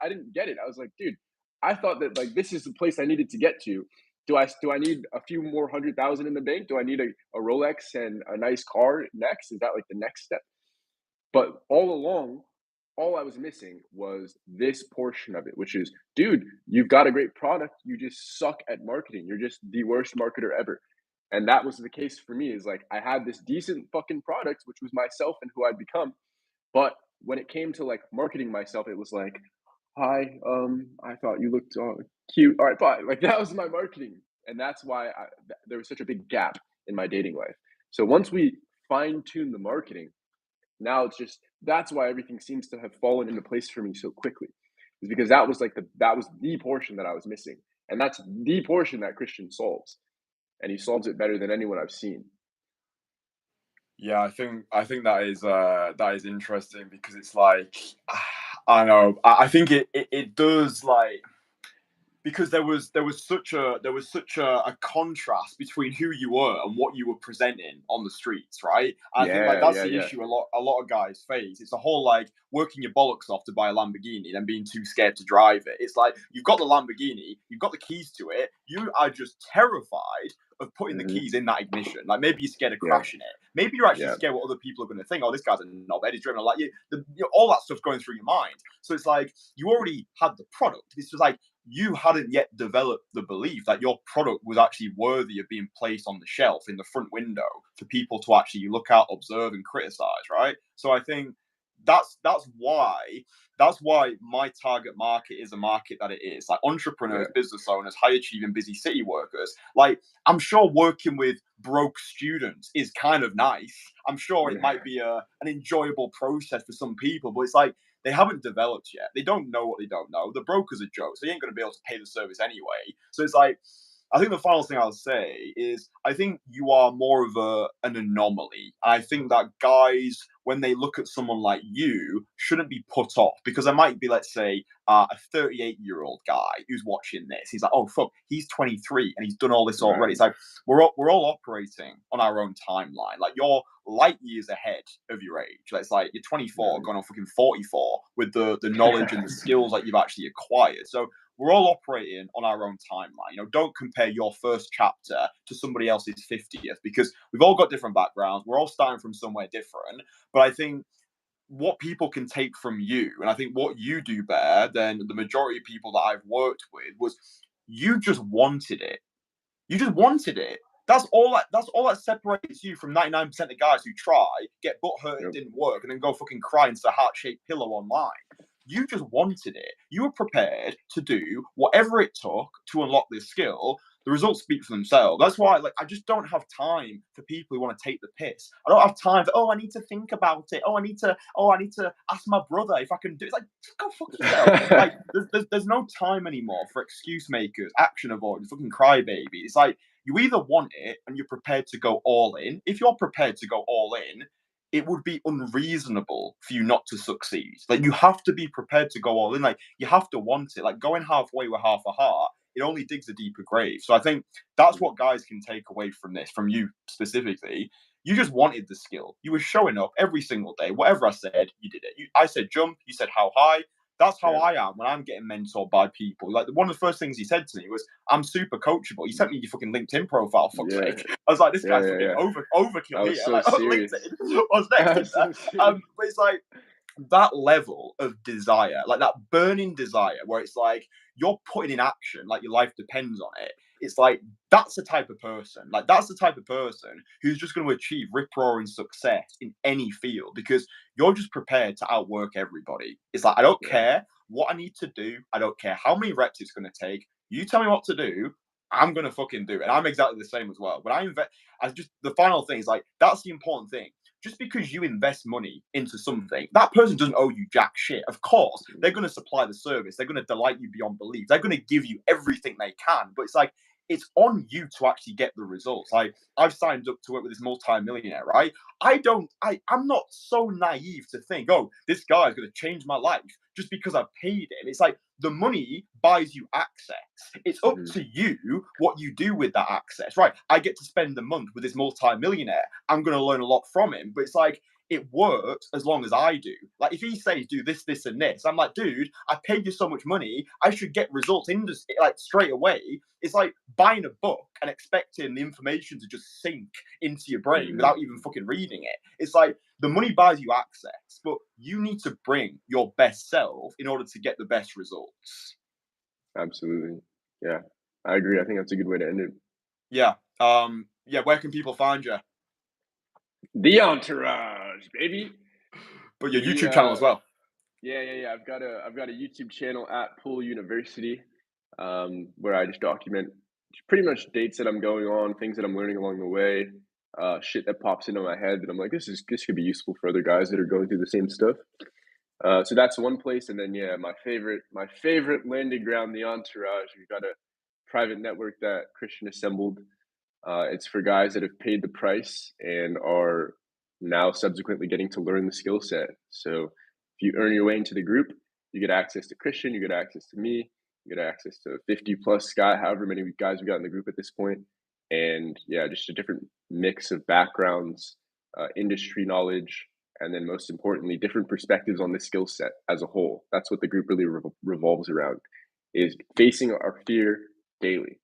didn't get it. I was like, dude, I thought that like this is the place I needed to get to. Do I need a few more 100,000 in the bank? Do I need a Rolex and a nice car next? Is that like the next step? But all along, all I was missing was this portion of it, which is, dude, you've got a great product. You just suck at marketing. You're just the worst marketer ever. And that was the case for me, is like I had this decent fucking product, which was myself and who I'd become. But when it came to like marketing myself, it was like, hi, I thought you looked cute. All right, fine. Like that was my marketing. And that's why there was such a big gap in my dating life. So once we fine tune the marketing, now it's just that's why everything seems to have fallen into place for me so quickly. Is because that was the portion that I was missing. And that's the portion that Christian solves. And he solves it better than anyone I've seen. Yeah, I think that is interesting because it's like I don't know. I think it does like because there was such a contrast between who you were and what you were presenting on the streets, right? And I think like Yeah, that's yeah, the yeah. issue a lot of guys face. It's the whole like working your bollocks off to buy a Lamborghini and being too scared to drive it. It's like you've got the Lamborghini, you've got the keys to it, you are just terrified of putting the Hmm. keys in that ignition. Like maybe you're scared of Yeah, crashing it. Maybe you're actually yeah, scared what other people are going to think. Oh, this guy's a knobhead. He's driven like all that stuff's going through your mind. So it's like you already had the product. This was like you hadn't yet developed the belief that your product was actually worthy of being placed on the shelf in the front window for people to actually look at, observe, and criticize, right? So I think that's why my target market is a market that it is. Like entrepreneurs, Yeah. business owners, high achieving, busy city workers. Like I'm sure working with broke students is kind of nice. I'm sure it might be an enjoyable process for some people, but it's like they haven't developed yet. They don't know what they don't know. The broker's a joke, so they ain't going to be able to pay the service anyway. So it's like, I think the final thing I'll say is I think you are more of an anomaly. I think that guys, when they look at someone like you, shouldn't be put off because there might be, let's say, a 38-year-old guy who's watching this. He's like, oh, fuck, he's 23 and he's done all this already. Right. It's like we're all operating on our own timeline. Like you're light years ahead of your age. Like, it's like you're 24, Right. going on fucking 44 with the knowledge and the skills that you've actually acquired. So we're all operating on our own timeline. Don't compare your first chapter to somebody else's 50th because we've all got different backgrounds. We're all starting from somewhere different. But I think what people can take from you, and I think what you do better than the majority of people that I've worked with, was you just wanted it. You just wanted it. That's all that separates you from 99% of guys who try, get butt hurt, it Yep. didn't work, and then go fucking cry into a heart-shaped pillow online. You just wanted it. You were prepared to do whatever it took to unlock this skill. The results speak for themselves. That's why, like, I just don't have time for people who want to take the piss. I don't have time for, I need to think about it. I need to ask my brother if I can do it. It's like, go fuck yourself. Like, there's no time anymore for excuse makers, action avoiders, fucking crybaby. It's like you either want it and you're prepared to go all in. If you're prepared to go all in, it would be unreasonable for you not to succeed. Like you have to be prepared to go all in. Like you have to want it. Like going halfway with half a heart, it only digs a deeper grave. So I think that's what guys can take away from this, from you specifically. You just wanted the skill. You were showing up every single day. Whatever I said, you did it. I said jump. You said how high. That's how Yeah. I am when I'm getting mentored by people. Like one of the first things he said to me was, "I'm super coachable." You sent me your fucking LinkedIn profile. Fuck's Yeah. sake. I was like, "This Yeah. guy's Yeah. fucking Yeah. overkill I was here." so Like, oh, serious. LinkedIn. What's next? I was so serious. But it's like that level of desire, like that burning desire, where it's like you're putting in action, like your life depends on it. It's like that's the type of person. Like that's the type of person who's just going to achieve rip roaring success in any field because you're just prepared to outwork everybody. It's like I don't Yeah. care what I need to do. I don't care how many reps it's going to take. You tell me what to do. I'm gonna fucking do it. And I'm exactly the same as well. When I invest, as just the final thing is like that's the important thing. Just because you invest money into something, that person doesn't owe you jack shit. Of course, they're going to supply the service. They're going to delight you beyond belief. They're going to give you everything they can. But it's like, it's on you to actually get the results. Like, I've signed up to work with this multi-millionaire, right? I'm not so naive to think, oh, this guy is going to change my life just because I paid him. It's like, the money buys you access. It's up Mm-hmm. to you what you do with that access, right? I get to spend the month with this multi-millionaire. I'm going to learn a lot from him, but it's like it works as long as I do. Like if he says do this, this, and this, I'm like, dude, I paid you so much money, I should get results in this, like straight away. It's like buying a book and expecting the information to just sink into your brain Mm-hmm. without even fucking reading it. It's like the money buys you access, but you need to bring your best self in order to get the best results. Absolutely. Yeah. I agree. I think that's a good way to end it. Yeah. Yeah. Where can people find you? The Entourage, baby. But your We YouTube channel as well. Yeah. I've got a YouTube channel at Pool University, where I just document pretty much dates that I'm going on, things that I'm learning along the way, shit that pops into my head that I'm like, this could be useful for other guys that are going through the same stuff. So that's one place, and then yeah, my favorite landing ground, the Entourage. We've got a private network that Christian assembled. It's for guys that have paid the price and are now subsequently getting to learn the skill set. So if you earn your way into the group, you get access to Christian, you get access to me, you get access to 50 plus Scott, however many guys we got in the group at this point. And yeah, just a different mix of backgrounds, industry knowledge, and then most importantly, different perspectives on the skill set as a whole. That's what the group really revolves around, is facing our fear daily.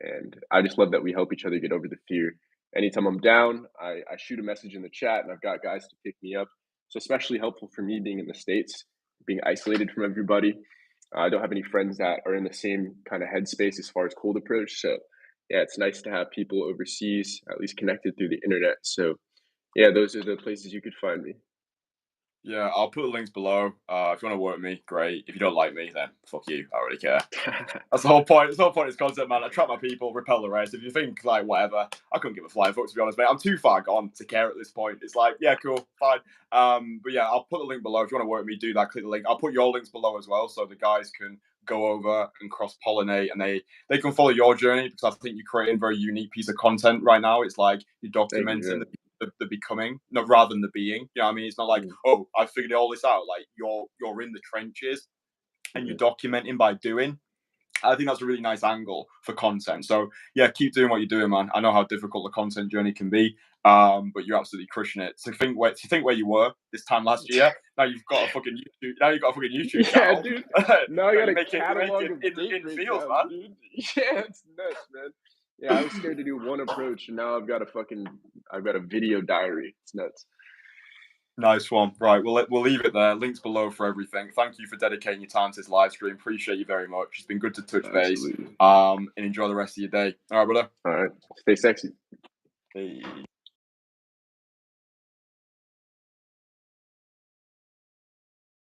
And I just love that we help each other get over the fear. Anytime I'm down, I shoot a message in the chat, and I've got guys to pick me up. So especially helpful for me being in the States, being isolated from everybody. I don't have any friends that are in the same kind of headspace as far as cold approach. So yeah, it's nice to have people overseas, at least connected through the internet. So yeah, those are the places you could find me. Yeah, I'll put the links below. If you want to work with me, great. If you don't like me, then fuck you. I don't really care. That's the whole point. That's the whole point of this content, man. Attract my people, repel the rest. If you think like whatever, I couldn't give a flying fuck, to be honest, mate. I'm too far gone to care at this point. It's like, yeah, cool, fine. But yeah, I'll put the link below. If you want to work with me, do that. Click the link. I'll put your links below as well, so the guys can go over and cross pollinate, and they can follow your journey, because I think you're creating a very unique piece of content right now. It's like you're Thank you, documenting man. the becoming, no, rather than the being. You know what I mean? It's not like, Mm, oh, I figured all this out. Like you're in the trenches and you're mhm. documenting by doing. I think that's a really nice angle for content. So yeah, keep doing what you're doing, man. I know how difficult the content journey can be, but you're absolutely crushing it. To think where you were this time last year. Now you've got a fucking YouTube. Now you've got a fucking YouTube Yeah, channel. dude. Now I No, got a you're catalog making of date in fields, breakdowns, man. dude. Yeah, it's nuts, man. Yeah, I was scared to do one approach, and now I've got a video diary. It's nuts. Nice one. Right, we'll leave it there. Links below for everything. Thank you for dedicating your time to this live stream. Appreciate you very much. It's been good to touch base. Absolutely. And enjoy the rest of your day. All right, brother. All right. Stay sexy. Hey.